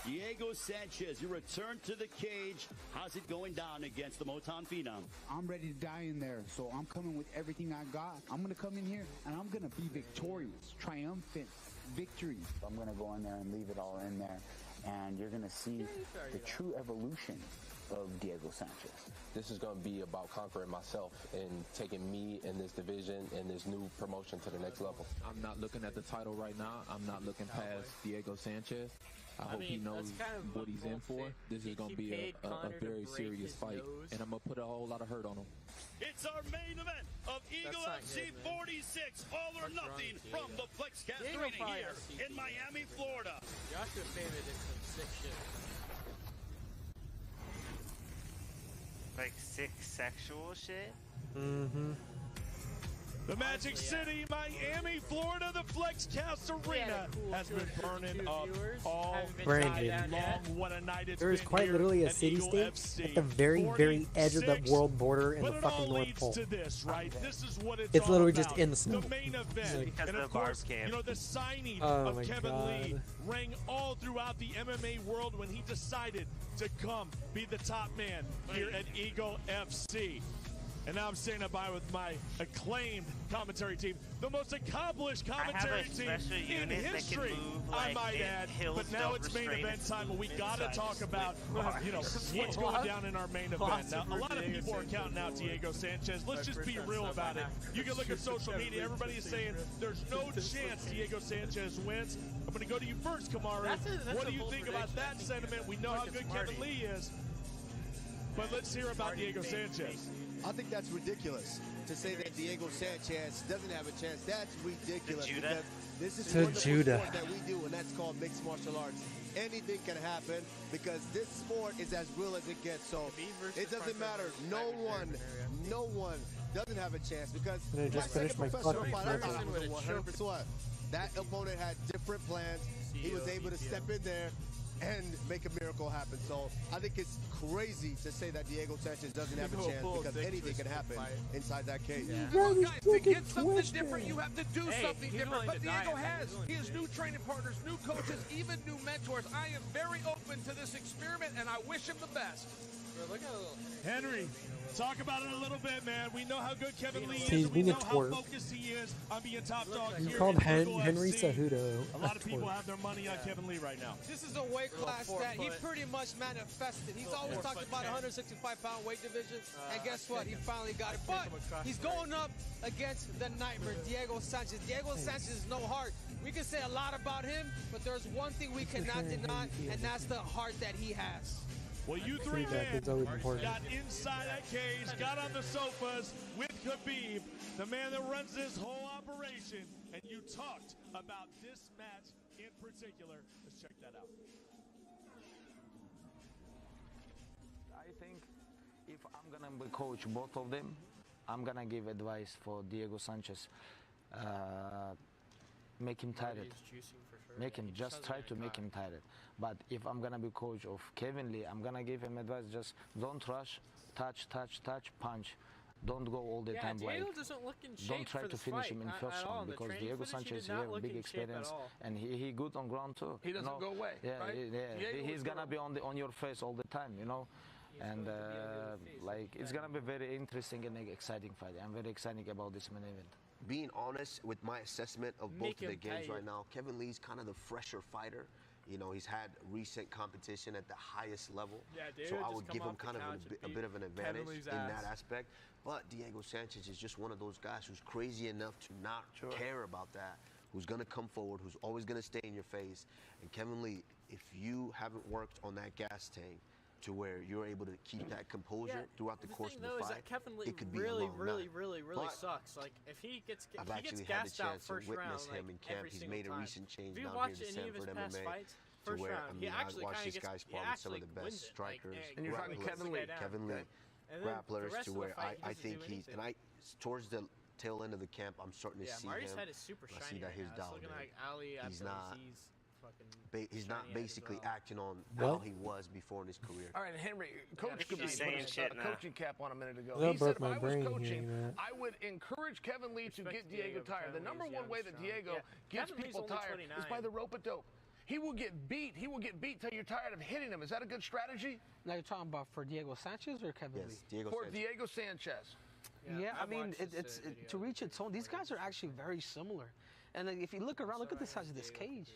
Diego Sanchez, you return to the cage. How's it going down against the Motown Phenom? I'm ready to die in there, so I'm coming with everything I got. I'm going to come in here, and I'm going to be victorious, triumphant victory. I'm going to go in there and leave it all in there, and you're going to see the true evolution of Diego Sanchez. This is going to be about conquering myself and taking me in this division and this new promotion to the next level. I'm not looking at the title right now. I'm not looking past Diego Sanchez. I hope he knows what he's in for. This is going to be a very serious fight, and I'm going to put a whole lot of hurt on him. It's our main event of Eagle FC 46, all or nothing from the Flexcast Arena here in Miami, Florida. Joshua David did some sick shit. Like sick sexual shit? Mm-hmm. The Magic City, Miami, Florida, the Flexcast Arena has been burning up all Brandon, long. What a night it's there is been quite here literally a at city-state Eagle FC. at the very, very edge of the 46, world border in but the it fucking all North leads Pole. to this, right? This is what it's It's all literally about. just in the snow. The main event, Because and of course, you know, the signing Oh of my Kevin God. Lee rang all throughout the MMA world when he decided to come be the top man here at Eagle FC. And now I'm saying goodbye with my acclaimed commentary team, the most accomplished commentary team in history, I might add. But now it's main event time, and we got to talk about, you know, what's going down in our main event. Now, a lot of people are counting out Diego Sanchez. Let's just be real about it. You can look at social media. Everybody is saying there's no chance Diego Sanchez wins. I'm going to go to you first, Kamaru. What do you think about that sentiment? We know how good Kevin Lee is. But let's hear about Diego Sanchez. I think that's ridiculous to say that Diego Sanchez doesn't have a chance. That's ridiculous. Because this is one sport that we do, and that's called mixed martial arts. Anything can happen because this sport is as real as it gets. So it doesn't matter. No one doesn't have a chance because I just finished my fucking that opponent had different plans. He was able to step in there, and make a miracle happen. So I think it's crazy to say that Diego Sanchez doesn't have a chance because anything can happen inside that cage. Well, guys, to get something different, you have to do something different. But Diego has. He has new training partners, new coaches, even new mentors. I am very open to this experiment, and I wish him the best. Henry, talk about it a little bit, man. We know how good Kevin Lee is. He's And we being a know how twerp. focused he is on being top dog He here called in Eagle Henry FC. Cejudo A lot of people have their money on Kevin Lee right now. This is a weight class that he pretty much manifested. He's always talked about 165-pound weight division, and guess what? He finally got it. But he's going up against the nightmare, Diego Sanchez. Diego Sanchez is no heart. We can say a lot about him, but there's one thing we cannot deny, and that's the heart that he has. Well, you three Feedback men is always important. got inside that cage, got on the sofas with Khabib, the man that runs this whole operation, and you talked about this match in particular. Let's check that out. I think if I'm gonna be coach both of them, I'm gonna give advice for Diego Sanchez. Make him tired. Make him just try to make him tired. But if I'm gonna be coach of Kevin Lee, I'm gonna give him advice. Just don't rush, touch, punch. Don't go all the time Diego like. doesn't look in shape Don't try for to this finish fight, him in not first at all. round The because training Diego footage, he Sanchez did not have look big in shape at experience all. and he good on ground too. He doesn't go away, Yeah, right? he's gonna be on your face all the time, you know. And like it's gonna be very interesting and exciting fight. I'm very excited about this main event. Being honest with my assessment of both of the games right now, Kevin Lee's kind of the fresher fighter. You know, he's had recent competition at the highest level. Yeah, so Diego I just would come give him off the kind of couch a and bit of an advantage Lee's in that ass. aspect. But Diego Sanchez is just one of those guys who's crazy enough to not care about that, who's going to come forward, who's always going to stay in your face. And Kevin Lee, if you haven't worked on that gas tank to where you're able to keep that composure throughout the course of the fight, is that Kevin Lee it could be really, a long really, night. really But sucks. Like if he gets I've he gets actually had the gassed out chance to first witness round, him in like, camp. every He's single made a time. recent change If you down watch here to any of his Sanford past MMA. fights, To first where, round, I he mean, I actually watched kind of this gets guy's he probably some of actually the wins best it. strikers, Like, And you're talking grapplers, Kevin Lee. Kevin Lee, And then the grapplers rest to of the where fight, he I doesn't think do he's, and anything. towards the tail end of the camp, I'm starting to see Marty's him. head is super I shiny see that right his now. It's looking dominant. like Ali He's after not. he sees fucking He's not shiny head as basically well. acting on Well- how he was before in his career. All right, Henry, Coach could be Khabib saying put shit a now. coaching cap on a minute ago. That He broke said if my I was brain coaching, hearing that. I would encourage Kevin Lee to get Diego tired. The number one way that Diego gets Kevin Lee's people only tired is 29. by the rope a dope. He will get beat. He will get beat till you're tired of hitting him. Is that a good strategy? Now you're talking about for Diego Sanchez or Kevin Lee? Yes, Diego For Sanchez. Diego Sanchez. Yeah, I I've mean, watched this, to reach its own. These guys are actually very similar, and like, if you look around, look at the size of this cage.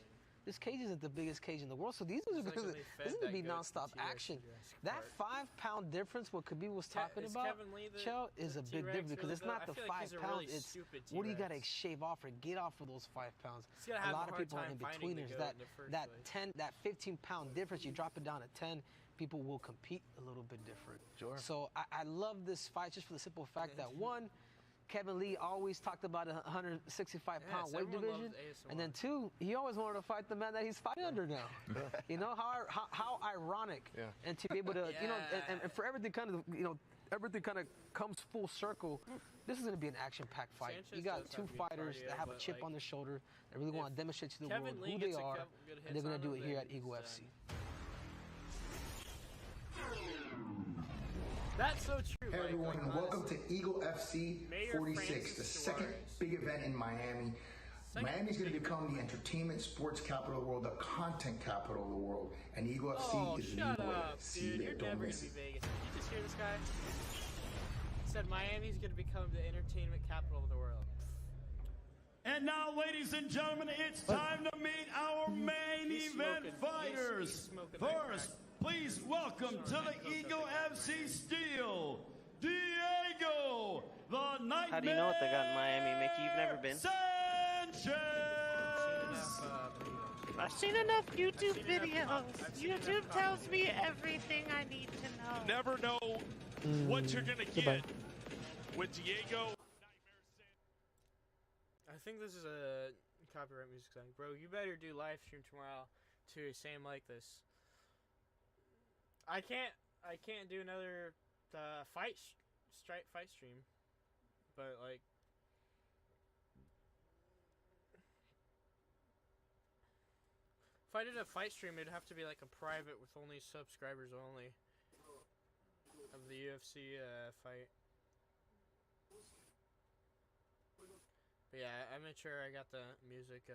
This cage isn't the biggest cage in the world, so these are like going when to they fed this is going to that be goat nonstop to T-Rex action. in Jurassic That Park. 5-pound difference, what Khabib was talking Is about, Kevin Lee the- Chell, is the a big T-Rex difference because really it's though? not I the feel like 5 he's a pounds. really It's stupid what do you got to T-Rex. shave off or get off for those 5 pounds. He's gonna A have lot a of hard people are time in finding the betweeners. goat That in the first that place. 10, that 15-pound difference, you drop it down to 10. People will compete a little bit different. Sure. So I love this fight just for the simple fact that one, Kevin Lee always talked about a 165-pound weight everyone division, loves ASMR. and then two, he always wanted to fight the man that he's fighting under now. You know how ironic, Yeah. and to be able to, you know, and for everything kind of, you know, everything kind of comes full circle. This is going to be an action-packed fight. Sanchez you got does two have good fighters cardio, that have a but, chip like, on their shoulder. They really want to demonstrate to the Kevin world Lee who they gets a are, couple good and they're hits going on to do him, it here then at Eagle he's FC. That's so true. Hey like, everyone, and welcome to Eagle FC Mayor 46, Francis the second Suarez. big event in Miami. Miami is going to become the entertainment sports capital of the world, the content capital of the world, and Eagle Oh, FC is shut the way. up, See dude. it, You're don't never miss gonna be it. Vegas. Did you just hear this guy? He said Miami's gonna become the entertainment capital of the world. And now, ladies and gentlemen, it's time to meet our main He's event smoking- fighters. he's smoking that First, please welcome to the Eagle FC Steel, Diego, the Nightmare How do you know what they got in Miami, Mickey? You've never been. Sanchez. I've seen enough YouTube videos. YouTube tells me everything I need to know. Never know what you're gonna get with Diego. I think this is a copyright music song. Bro, you better do live stream tomorrow to same like this. I can't do another fight stream. But like If I did a fight stream, it'd have to be like a private with only subscribers only of the UFC fight. But yeah, I made sure I got the music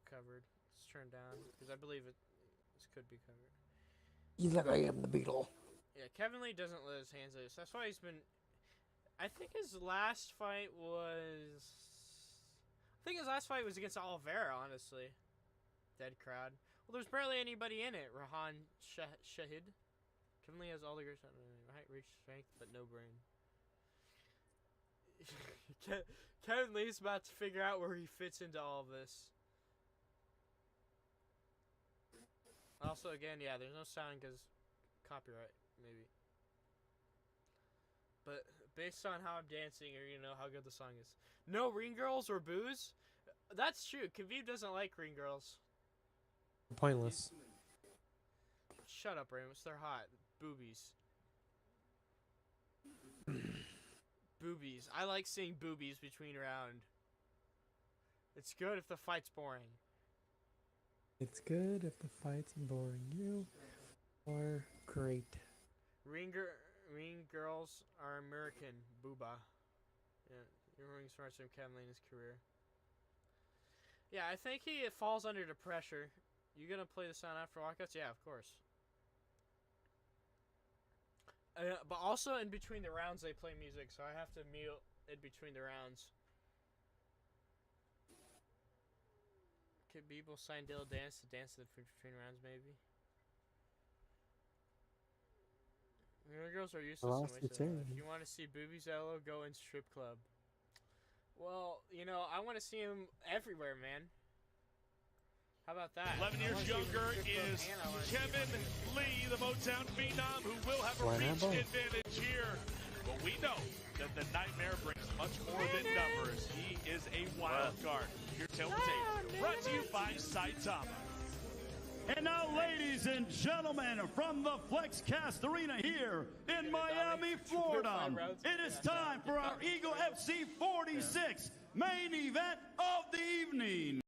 covered. It's turned down because I believe this could be covered. He's like, I am the Beetle. Yeah, Kevin Lee doesn't let his hands loose. That's why he's been. I think his last fight was against Oliveira. Honestly, dead crowd. Well, there's barely anybody in it. Rahan Shahid. Kevin Lee has all the great height, reach, strength, but no brain. Kevin Lee's about to figure out where he fits into all of this. Also, again, yeah, there's no sound because copyright, maybe. But based on how I'm dancing, you're gonna know how good the song is. No ring girls or booze? That's true. Khabib doesn't like ring girls. Pointless. Shut up, Ramos. They're hot. Boobies. Boobies. I like seeing boobies between round. It's good if the fight's boring. It's good if the fight's boring. You are great. Ring girls are American. Booba. Yeah, your ring starts from Kevin Lee in his career. Yeah, I think he falls under the pressure. You gonna play the sound after walkouts? Yeah, of course. But also in between the rounds they play music, so I have to mute in between the rounds. Could people sign Dill Dance to dance in between rounds, maybe? Girls are useless. If you want to see boobies, Elo, go in strip club. Well, you know, I want to see them everywhere, man. How about that? 11 years younger is Kevin Lee, the Motown phenom, who will have a reach advantage here. But we know that the Nightmare brings much more than numbers. He is a wild card. Your tail to tape, brought to you by Saitama. And now, ladies and gentlemen, from the FlexCast Arena here in Miami, Florida, it is time for our Eagle FC 46 main event of the evening.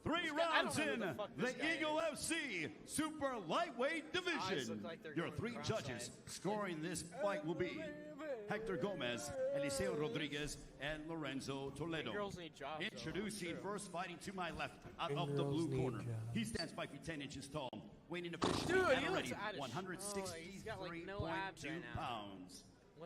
3 rounds in the Eagle FC Super Lightweight Division. Your 3 judges scoring this fight will be Hector Gomez, Eliseo Rodriguez, and Lorenzo Toledo. Introducing first, fighting to my left, out of the blue corner. He stands 5 feet 10 inches tall, weighing in officially and already 163.2 pounds.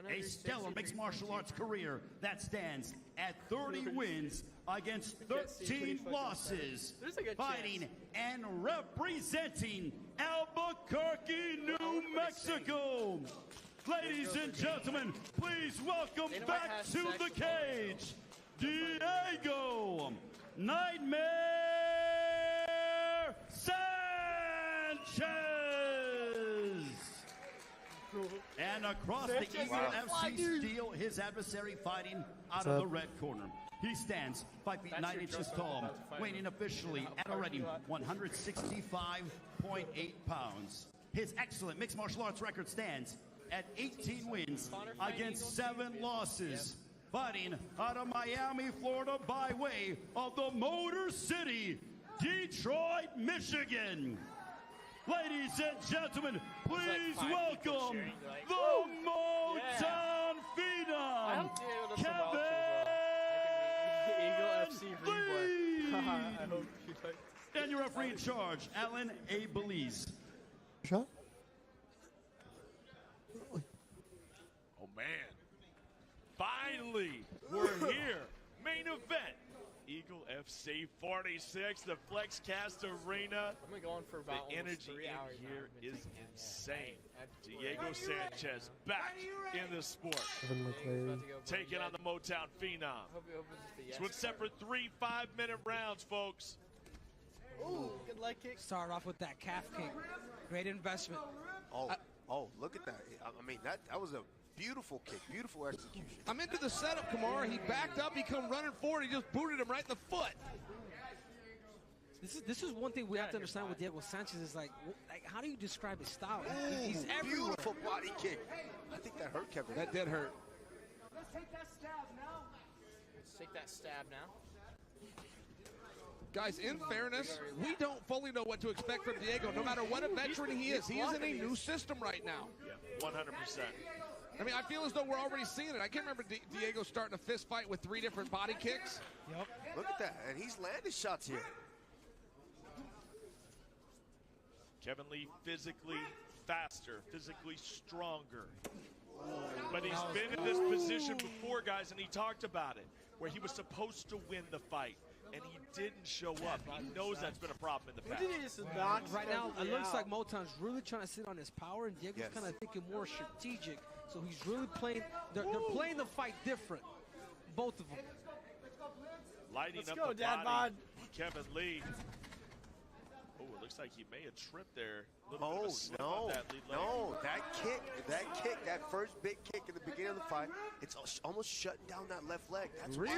A stellar mixed martial arts career that stands at 30 wins against 13 losses, fighting and representing Albuquerque, New Mexico. Ladies and gentlemen, please welcome back to the cage, Diego Nightmare Sanchez. And across the Eagle FC steel, his adversary fighting out of the red corner. He stands 5 feet 9 inches tall, weighing officially at already 165.8 pounds. His excellent mixed martial arts record stands at 18 wins against 7 losses. Fighting out of Miami, Florida by way of the Motor City, Detroit, Michigan. Ladies and gentlemen, please welcome the Motown Phenom, Kevin Lee. And your referee in charge, Alan A. Belize. Shot? Oh, man. Finally, we're here. Main event. Eagle FC 46, the FlexCast Arena. I'm going for about the energy in here is insane. Diego Sanchez back in the sport. Taking on the Motown Phenom. This one's set for 3 5-minute rounds, folks. Ooh, good leg kick. Start off with that calf kick. Great investment. Oh, look at that. I mean, that was a beautiful kick, beautiful execution. I'm into the setup, Kamara. He backed up, he come running forward, he just booted him right in the foot. This is one thing we have to understand with Diego Sanchez is like how do you describe his style? He's everywhere. Beautiful body kick. I think that hurt Kevin. That did hurt. Let's take that stab now. Guys, in fairness, we don't fully know what to expect from Diego. No matter what a veteran he is in a new system right now. Yeah, 100%. I mean, I feel as though we're already seeing it. I can't remember Diego starting a fist fight with 3 different body kicks. Yep. Look at that, and he's landing shots here. Kevin Lee physically faster, physically stronger. But he's been in this position before, guys, and he talked about it, where he was supposed to win the fight, and he didn't show up. He knows that's been a problem in the past. Right now, it looks like Motown's really trying to sit on his power, and Diego's kind of thinking more strategic. So he's really playing. They're playing the fight different, both of them. Lighting up the body, Kevin Lee. Oh, it looks like he may have tripped there. Oh, no, that first big kick in the beginning of the fight, it's almost shutting down that left leg. That's really?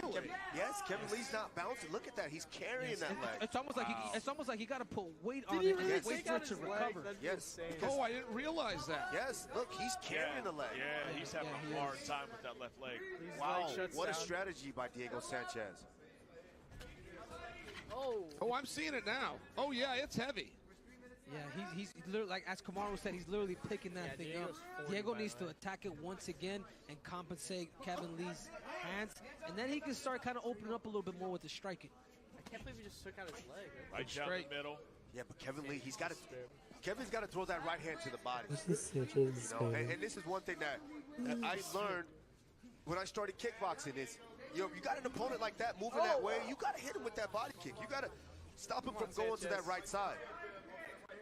Kevin Lee's not bouncing. Look at that, he's carrying that leg. It's almost like he got to put weight on it and wait for it to recover. Yes. Oh, I didn't realize that. Yes, look, he's carrying the leg. Yeah, he's having a hard time with that left leg. Wow, what a strategy by Diego Sanchez. Oh, I'm seeing it now. Oh, yeah, it's heavy. Yeah, he's literally, like as Kamaru said, he's literally picking that thing up. Diego needs to attack it once again and compensate Kevin Lee's hands, and then he can start kind of opening up a little bit more with the striking. I can't believe he just took out his leg. Right down the middle. Yeah, but Kevin's got to throw that right hand to the body. And this is one thing that I learned when I started kickboxing is, you got an opponent like that moving that way, you got to hit him with that body kick. You got to stop him from going to that right side.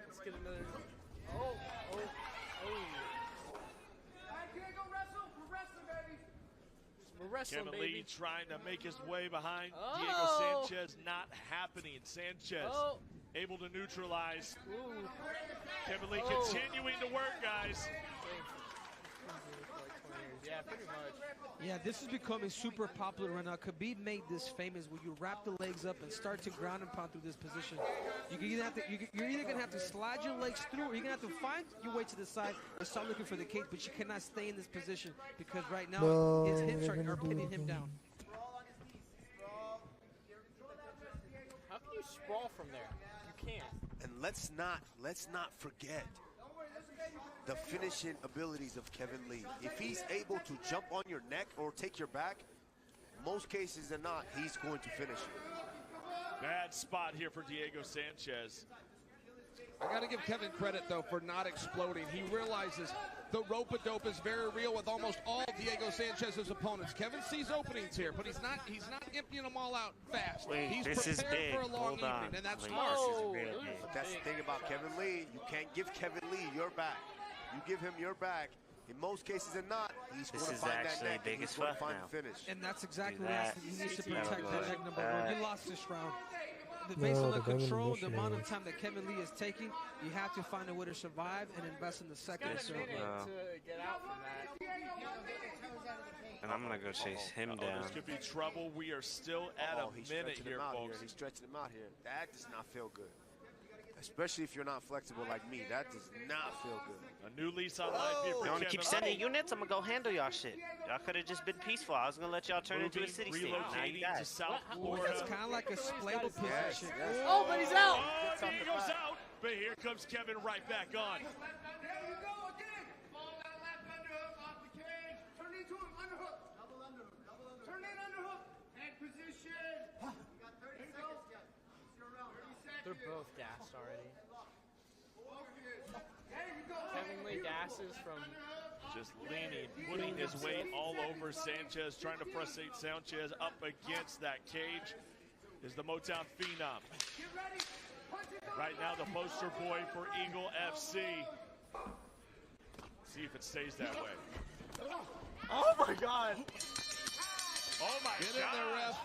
Let's get another. We're wrestling, Kevin baby. Lee trying to make his way behind Diego Sanchez, not happening. Sanchez able to neutralize. Kevin Lee continuing to work, guys. Yeah, pretty much. Yeah, this is becoming super popular right now. Khabib made this famous where you wrap the legs up and start to ground and pound through this position. You're either going to have to slide your legs through, or you're going to have to find your way to the side and start looking for the cage, but you cannot stay in this position because right now his hips are pinning him down. How can you sprawl from there? You can't. And let's not forget the finishing abilities of Kevin Lee. If he's able to jump on your neck or take your back, most cases than not, he's going to finish it. Bad spot here for Diego Sanchez. I got to give Kevin credit, though, for not exploding. He realizes the rope-a-dope is very real with almost all Diego Sanchez's opponents. Kevin sees openings here, but he's not emptying them all out fast. He's prepared for a long evening, and that's smart. But that's the thing about Kevin Lee. You can't give Kevin Lee your back. You give him your back, in most cases than not, he's going to find that neck and he's going to find the finish. And that's exactly what he needs to protect that neck number one. He lost this round. Based on the control, the amount of time that Kevin Lee is taking, you have to find a way to survive and invest in the second. To get out from that. And I'm going to go chase him down. This could be trouble. We are still at a minute here, folks. He's stretching him out here. That does not feel good. Especially if you're not flexible like me. That does not feel good. A new lease on life here for You want to Kevin keep sending units? I'm going to go handle y'all shit. Y'all could have just been peaceful. I was going to let y'all turn into a city state. Relocating to South Florida. It's kind of like a splayable position. Oh, but he's out. Oh, he goes out. But here comes Kevin right back on. They're both gassed already. Kevin Lee gasses from just leaning, putting his weight all over Sanchez, trying to frustrate Sanchez up against that cage is the Motown Phenom. Right now, the poster boy for Eagle FC. See if it stays that way. Oh my God! Oh my Get in there, ref.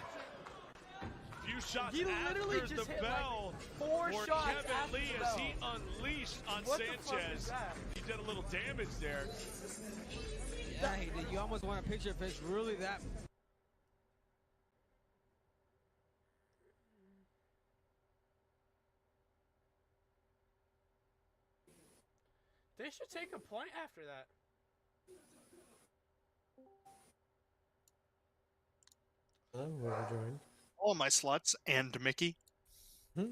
Few shots He after literally the just hit bell like 4 for shots Kevin after Lee the as bell. he unleashed on What the fuck is Sanchez. that? He did a little damage there. Yeah, he did. You almost want a picture if it's really that. They should take a point after that. Hello, whoever joined. All my sluts and Mickey.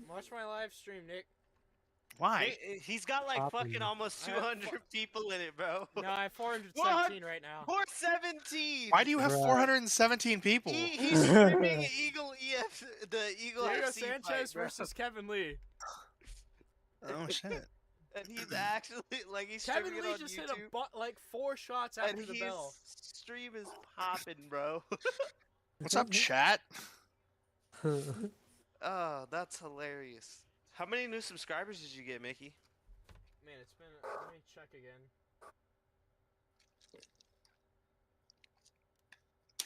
Watch my live stream, Nick. Why? He's got like fucking almost 200 people in it, bro. No, I have 417 right now. 417. Why do you have 417 people? He's streaming the Eagle Diego FC Sanchez fight, bro. versus Kevin Lee. Oh shit. And he's actually like he's Kevin streaming Lee it on just YouTube. hit like 4 shots after And the his bell. stream is popping, bro. What's up, chat? Oh, that's hilarious. How many new subscribers did you get, Mickey? Man, it's been. Let me check again.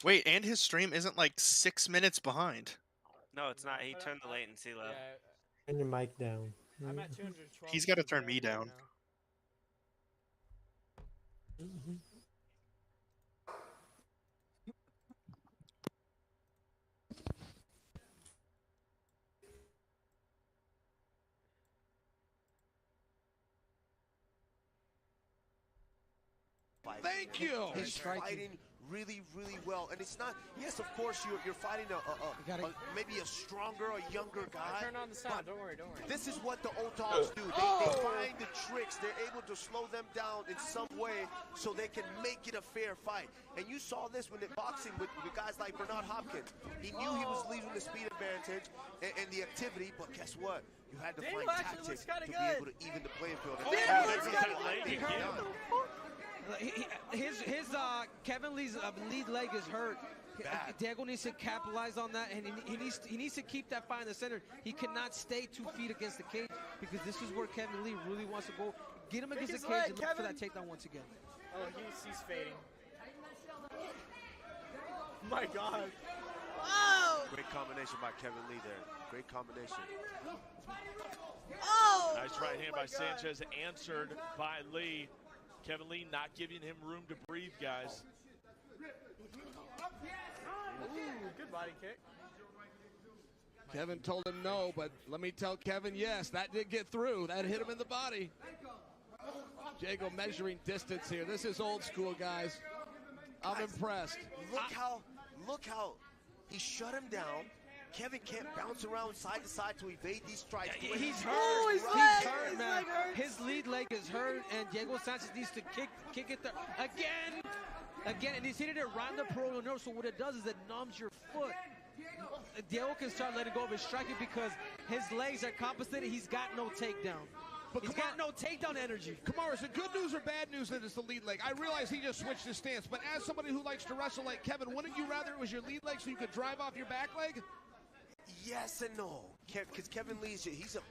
Wait, and his stream isn't like 6 minutes behind. No, it's not. He turned the latency low. Turn your mic down. I'm at 212. He's got to turn me down. Thank you. He's fighting really, really well, and it's not. Yes, of course, you're fighting maybe a stronger, a younger guy. Turn on the sound. Don't worry. This is what the old dogs do. They find the tricks. They're able to slow them down in some way so they can make it a fair fight. And you saw this when in boxing with guys like Bernard Hopkins. He knew he was losing the speed advantage and the activity, but guess what? You had to find tactics to be able to even the playing field. Kevin Lee's lead leg is hurt. Diego needs to capitalize on that, and he needs to keep that fight in the center. He cannot stay 2 feet against the cage because this is where Kevin Lee really wants to go. Get him against the cage and look for that takedown once again. Oh, he's fading. My God. Oh! Great combination by Kevin Lee there. Great combination. Oh! Nice right hand by Sanchez, answered by Lee. Kevin Lee not giving him room to breathe, guys. Ooh, good body kick. Kevin told him no, but let me tell Kevin, yes, that did get through. That hit him in the body. Diego measuring distance here. This is old school, guys. I'm impressed. Look how he shut him down. Kevin can't bounce around side to side to evade these strikes. He's hurt. He's hurt, man. His lead leg is hurt, and Diego Sanchez needs to kick it there again, and he's hitting it right in the peroneal nerve. So what it does is it numbs your foot. Diego can start letting go of his striking because his legs are compensated. He's got no takedown. He's got no takedown energy. Kamara, is it good news or bad news that it's the lead leg? I realize he just switched his stance, but as somebody who likes to wrestle like Kevin, wouldn't you rather it was your lead leg so you could drive off your back leg? Yes and no, because Kevin Lee, he's an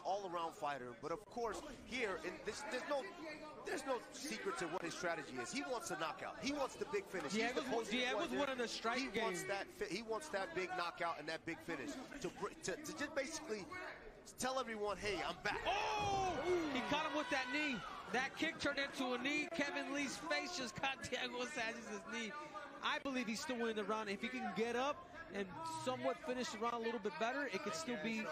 all-around fighter. But of course, here, there's no secret to what his strategy is. He wants a knockout. He wants the big finish. Diego's winning the strike game. He wants that big knockout and that big finish to just basically tell everyone, hey, I'm back. Oh! He caught him with that knee. That kick turned into a knee. Kevin Lee's face just caught Diego Sanchez's knee. I believe he's still winning the round. If he can get up and somewhat finish the round a little bit better, it could still be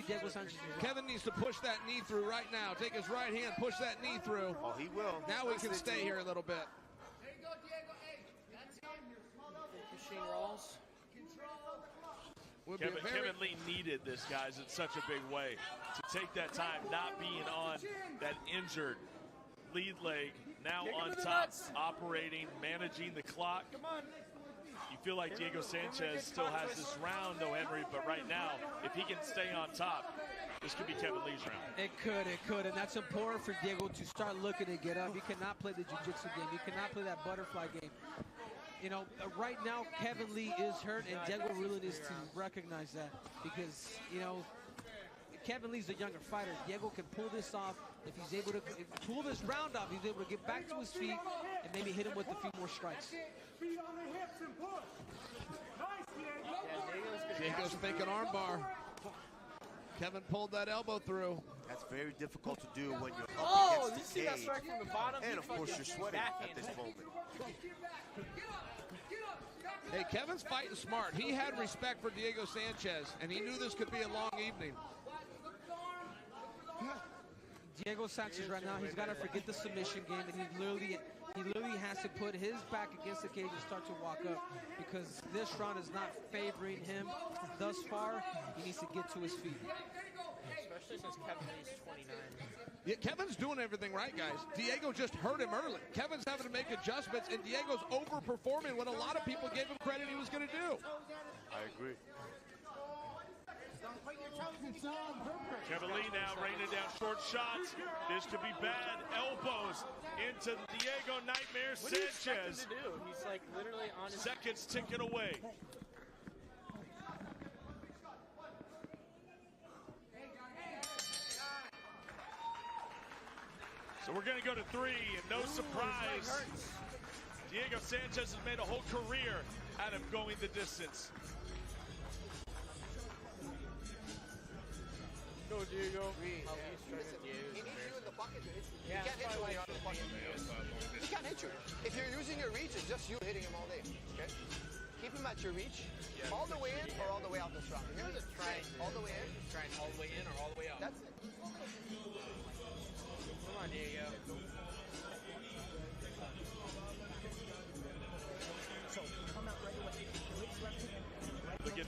Diego Sanchez. Kevin needs to push that knee through right now. Take his right hand, push that knee through. Oh, he will. Now we can stay here a little bit. Machine rolls. Kevin Lee needed this, guys, in such a big way to take that time, not being on that injured lead leg, now on top, operating, managing the clock. Come on. You feel like Diego Sanchez still has this round, though, Henry, but right now, if he can stay on top, this could be Kevin Lee's round. It could, and that's important for Diego to start looking to get up. He cannot play the jiu-jitsu game. He cannot play that butterfly game. You know, right now, Kevin Lee is hurt, and Diego really needs to recognize that because, you know, Kevin Lee's a younger fighter. Diego can pull this off. If he's able to pull this round off, he's able to get back to his feet and maybe hit him with a few more strikes. Diego's faking armbar. Kevin pulled that elbow through. That's very difficult to do when you're up against the cage. From the bottom, and of course, you're sweating at this moment. Hey, Kevin's fighting smart. He had respect for Diego Sanchez, and he knew this could be a long evening. Diego Sanchez right now, he's got to forget the submission game, and he's literally He literally has to put his back against the cage and start to walk up, because this round is not favoring him thus far. He needs to get to his feet. Especially since Kevin Lee's 29. Yeah, Kevin's doing everything right, guys. Diego just hurt him early. Kevin's having to make adjustments, and Diego's overperforming what a lot of people gave him credit he was going to do. I agree. Kevin Lee now raining down short shots. This could be bad. Elbows into Diego Nightmare Sanchez. What do you expect him to do? He's like literally on his... Seconds ticking away. So we're going to go to 3, and no surprise, Diego Sanchez has made a whole career out of going the distance. Go, Diego. He needs you in the pocket. He can't hit you when you're out of the pocket. He can't hit you. If you're using your reach, it's just you hitting him all day. Okay? Keep him at your reach. All the way in or all the way out this round. All the way in. Trying all the way in or all the way out. That's it. Come on, Diego.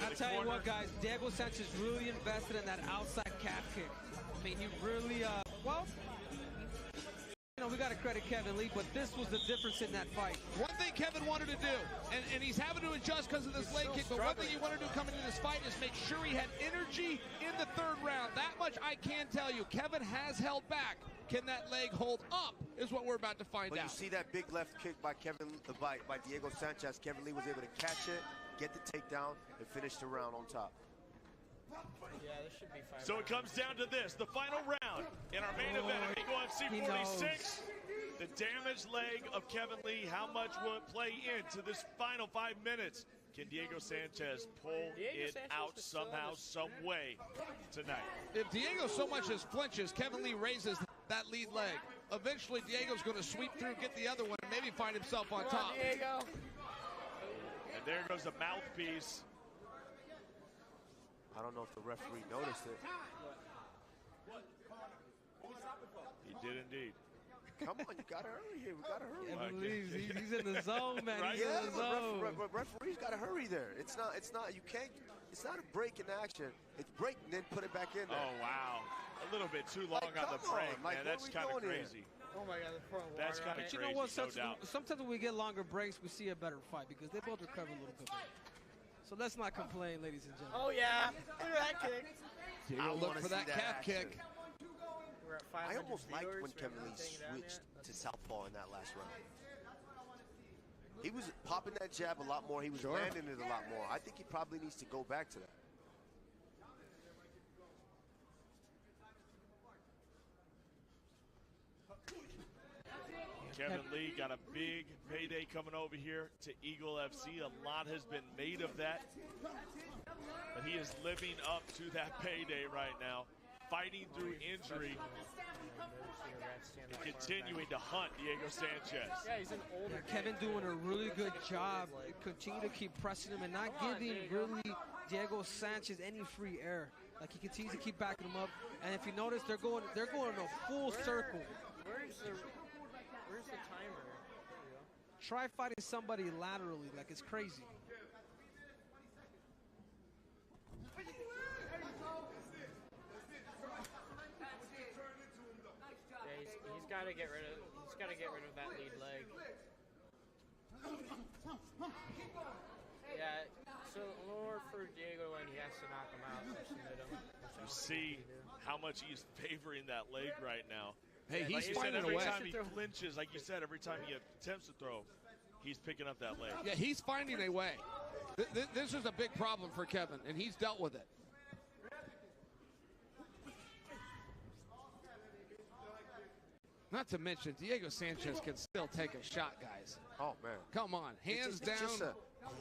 I'll tell you what, guys, Diego Sanchez really invested in that outside calf kick. I mean, he really, we got to credit Kevin Lee, but this was the difference in that fight. One thing Kevin wanted to do, and he's having to adjust because of this leg kick, but one thing he wanted to do coming into this fight is make sure he had energy in the third round. That much I can tell you. Kevin has held back. Can that leg hold up is what we're about to find out. You see that big left kick by Diego Sanchez. Kevin Lee was able to catch it, get the takedown, and finish the round on top. Yeah, this should be fine. So it comes down to this, the final round in our main event of Eagle FC 46. The damaged leg of Kevin Lee, how much will it play into this final 5 minutes? Can Diego Sanchez pull it out somehow, some way tonight? If Diego so much as flinches, Kevin Lee raises that lead leg. Eventually, Diego's going to sweep through, get the other one, and maybe find himself on top. Diego. And there goes the mouthpiece. I don't know if the referee noticed it. He did indeed. Come on, you gotta hurry here. We gotta hurry. He's in the zone, man. Right? He's in the zone. Referee's gotta hurry there. It's not. You can't. It's not a break in action. It's break and then put it back in there. Oh wow, a little bit too long on the break, man. That's kind of crazy. Oh my God, that's kind of crazy. You know what? No doubt. Sometimes when we get longer breaks, we see a better fight because they both recover a little bit. So let's not complain, ladies and gentlemen. Oh yeah, look at that kick. I'll look for that calf kick. We're at 500 I almost liked viewers. when Kevin Lee switched to southpaw in that last round. He was popping that jab a lot more. He was landing it a lot more. I think he probably needs to go back to that. Kevin Lee got a big payday coming over here to Eagle FC. A lot has been made of that. But he is living up to that payday right now, fighting through injury and continuing to hunt Diego Sanchez. Yeah, he's an older Kevin doing a really good job. Continue to keep pressing him and not giving really Diego Sanchez any free air. Like he continues to keep backing him up. And if you notice, they're going in a full circle. Where's the timer? Try fighting somebody laterally, like it's crazy. Yeah, he's got to get rid of that lead leg. Yeah, so in order for Diego to win, he has to knock him out or submit him. You see how much he's favoring that leg right now. Hey, he's finding a way. Every time he clinches, like you said, every time he attempts to throw, he's picking up that leg. Yeah, he's finding a way. This is a big problem for Kevin, and he's dealt with it. Not to mention, Diego Sanchez can still take a shot, guys. Oh, man. Come on. Hands down. It's just a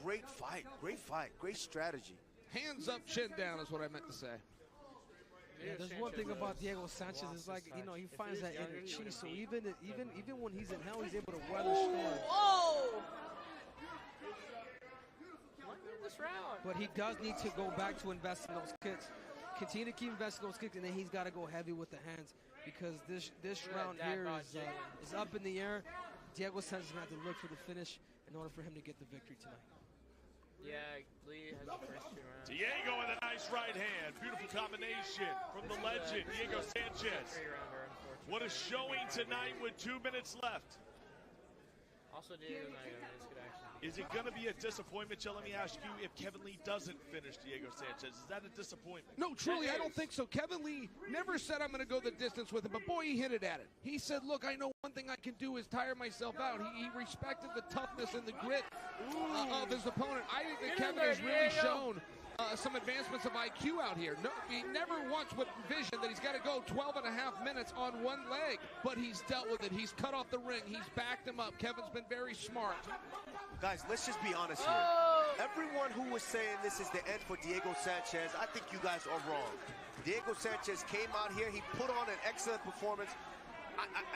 great fight. Great fight. Great strategy. Hands up, chin down is what I meant to say. Yeah, there's one thing about Diego Sanchez is like, he finds that inner chi. So even when he's in hell, he's able to weather storms. Whoa! This round. But he does need to go back to invest in those kicks. Continue to keep investing in those kicks, and then he's got to go heavy with the hands because this round here is up in the air. Diego Sanchez is going to have to look for the finish in order for him to get the victory tonight. Yeah, Lee has the first 2 rounds. Diego with a nice right hand. Beautiful combination from the legend, Diego Sanchez. What a showing tonight with 2 minutes left. Also, Diego's not going to miss good action. Is it going to be a disappointment, Joe? Let me ask you, if Kevin Lee doesn't finish Diego Sanchez, is that a disappointment? No, truly, I don't think so. Kevin Lee never said I'm going to go the distance with him, but boy, he hinted at it. He said, look, I know one thing I can do is tire myself out. He respected the toughness and the grit of his opponent. I think that Kevin has really shown some advancements of IQ out here. No, he never once would envision that he's got to go 12 and a half minutes on one leg, but he's dealt with it. He's cut off the ring. He's backed him up. Kevin's been very smart. Guys, let's just be honest here. Everyone who was saying this is the end for Diego Sanchez, I think you guys are wrong. Diego Sanchez came out here. He put on an excellent performance.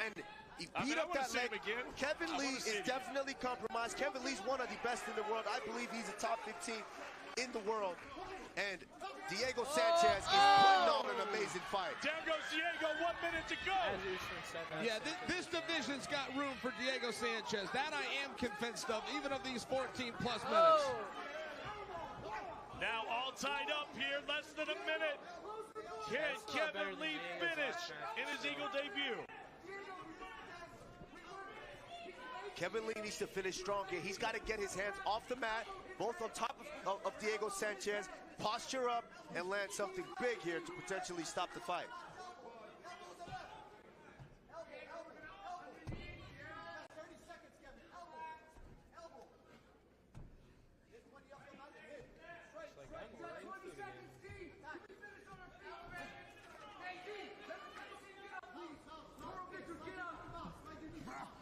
And he beat up that leg. Kevin Lee is definitely compromised. Kevin Lee's one of the best in the world. I believe he's a top 15 in the world. And Diego Sanchez is putting on an amazing fight. Down goes Diego, 1 minute to go. Yeah, this division's got room for Diego Sanchez. That I am convinced of, even of these 14-plus minutes. Now all tied up here, less than a minute. Can Kevin Lee finish in his Eagle debut? Kevin Lee needs to finish strong here. He's got to get his hands off the mat, both on top of Diego Sanchez, posture up, and land something big here to potentially stop the fight.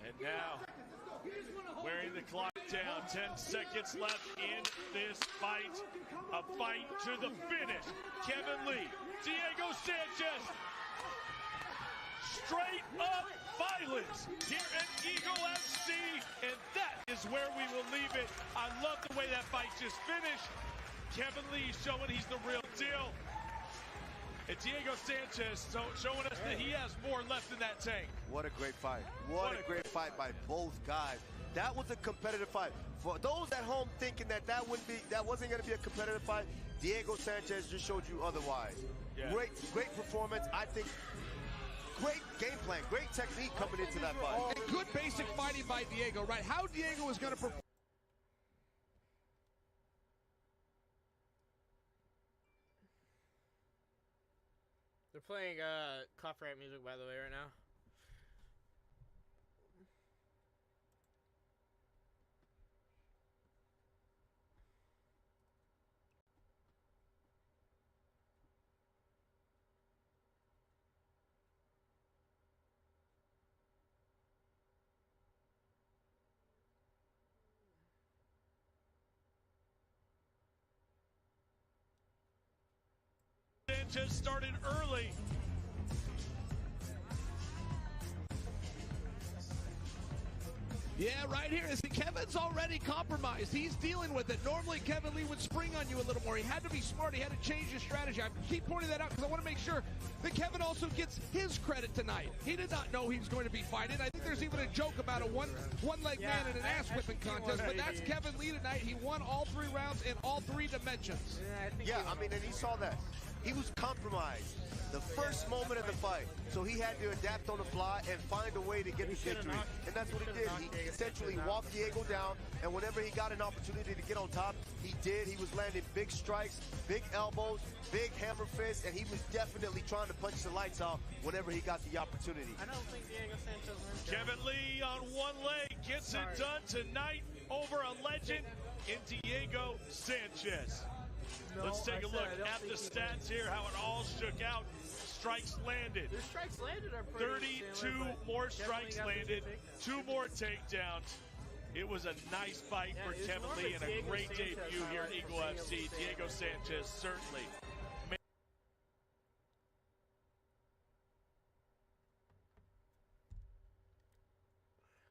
And now, wearing the clock down, 10 seconds left in this fight. A fight to the finish. Kevin Lee, Diego Sanchez. Straight up violence here at Eagle FC. And that is where we will leave it. I love the way that fight just finished. Kevin Lee showing he's the real deal. And Diego Sanchez showing us that he has more left in that tank. What a great fight. What a great fight by both guys. That was a competitive fight. For those at home thinking that wasn't going to be a competitive fight, Diego Sanchez just showed you otherwise. Yeah. Great performance. I think great game plan, great technique coming into that fight. And good basic fighting by Diego, right? How Diego is going to perform. They're playing copyright music, by the way, right now. Sanchez started early. Yeah, right here. See, Kevin's already compromised. He's dealing with it. Normally, Kevin Lee would spring on you a little more. He had to be smart. He had to change his strategy. I keep pointing that out because I want to make sure that Kevin also gets his credit tonight. He did not know he was going to be fighting. I think there's even a joke about a one-leg man in an ass-whipping contest, but that's Kevin Lee tonight. He won all 3 rounds in all 3 dimensions. Yeah, I mean, and he saw that. He was compromised the first moment of the fight. So he had to adapt on the fly and find a way to get the victory. And that's what he did. He essentially walked Diego down, and whenever he got an opportunity to get on top, he did. He was landing big strikes, big elbows, big hammer fists, and he was definitely trying to punch the lights out whenever he got the opportunity. I don't think Diego Sanchez wins. Kevin Lee on one leg gets it done tonight over a legend in Diego Sanchez. Let's take a look at the stats here, how it all shook out. Strikes landed. The strikes landed are pretty 32 similar, more strikes landed, 2 more takedowns. It was a nice fight for Kevin Lee and a great debut here at Eagle FC. Diego Sanchez certainly.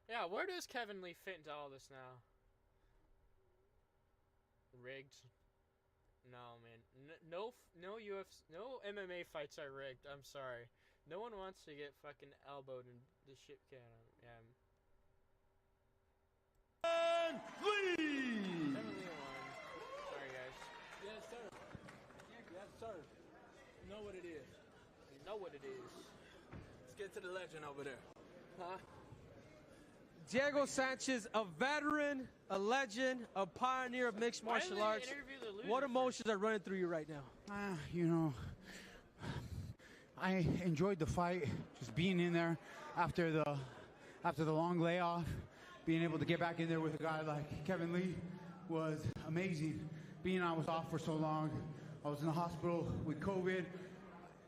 Yeah, where does Kevin Lee fit into all this now? Rigged. No, man. No UFC, no MMA fights are rigged. I'm sorry. No one wants to get fucking elbowed in the shit can. Yeah. Kevin Lee. Lee won. Sorry, guys. Yes, sir. Yes, sir. You know what it is. You know what it is. Let's get to the legend over there. Huh? Diego Sanchez, a veteran, a legend, a pioneer of mixed martial arts. What emotions are running through you right now? You know, I enjoyed the fight, just being in there after the long layoff, being able to get back in there with a guy like Kevin Lee was amazing. Being I was off for so long, I was in the hospital with COVID.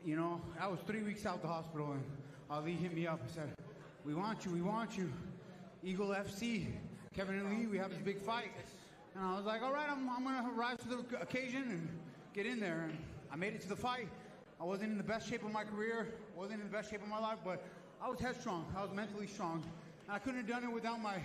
You know, I was 3 weeks out the hospital, and Ali hit me up and said, "We want you, we want you. Eagle FC, Kevin and Lee, we have this big fight." And I was like, all right, I'm going to rise to the occasion and get in there. And I made it to the fight. I wasn't in the best shape of my career, wasn't in the best shape of my life, but I was headstrong. I was mentally strong. And I couldn't have done it without my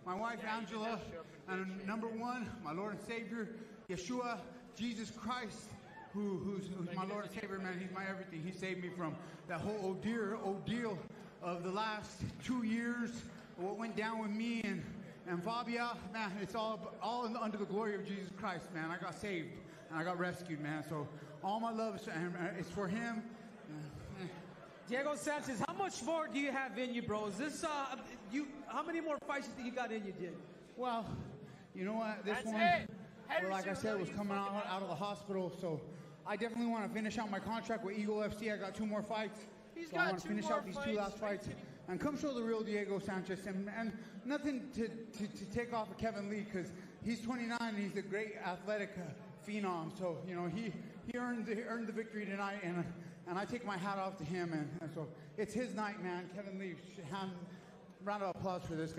wife, Angela, and number one, my Lord and Savior, Yeshua, Jesus Christ, who's my Lord and Savior, man. He's my everything. He saved me from that whole ordeal of the last 2 years, what went down with me and Fabia. Man, it's all under the glory of Jesus Christ, man. I got saved and I got rescued, man. So all my love is for him. Diego Sanchez, how much more do you have in you, bro? Is this how many more fights do you think you got in you, Diego? Well, you know what? This one, well, like I said, was coming out of the hospital, so I definitely want to finish out my contract with Eagle FC. I got 2 more fights. He's So got I want to 2 finish more out these 2 fights. last fights and come show the real Diego Sanchez. And nothing to take off of Kevin Lee, because he's 29 and he's a great athletic phenom. So, you know, he earned the victory tonight, and I take my hat off to him. And so it's his night, man. Kevin Lee, round of applause for this guy.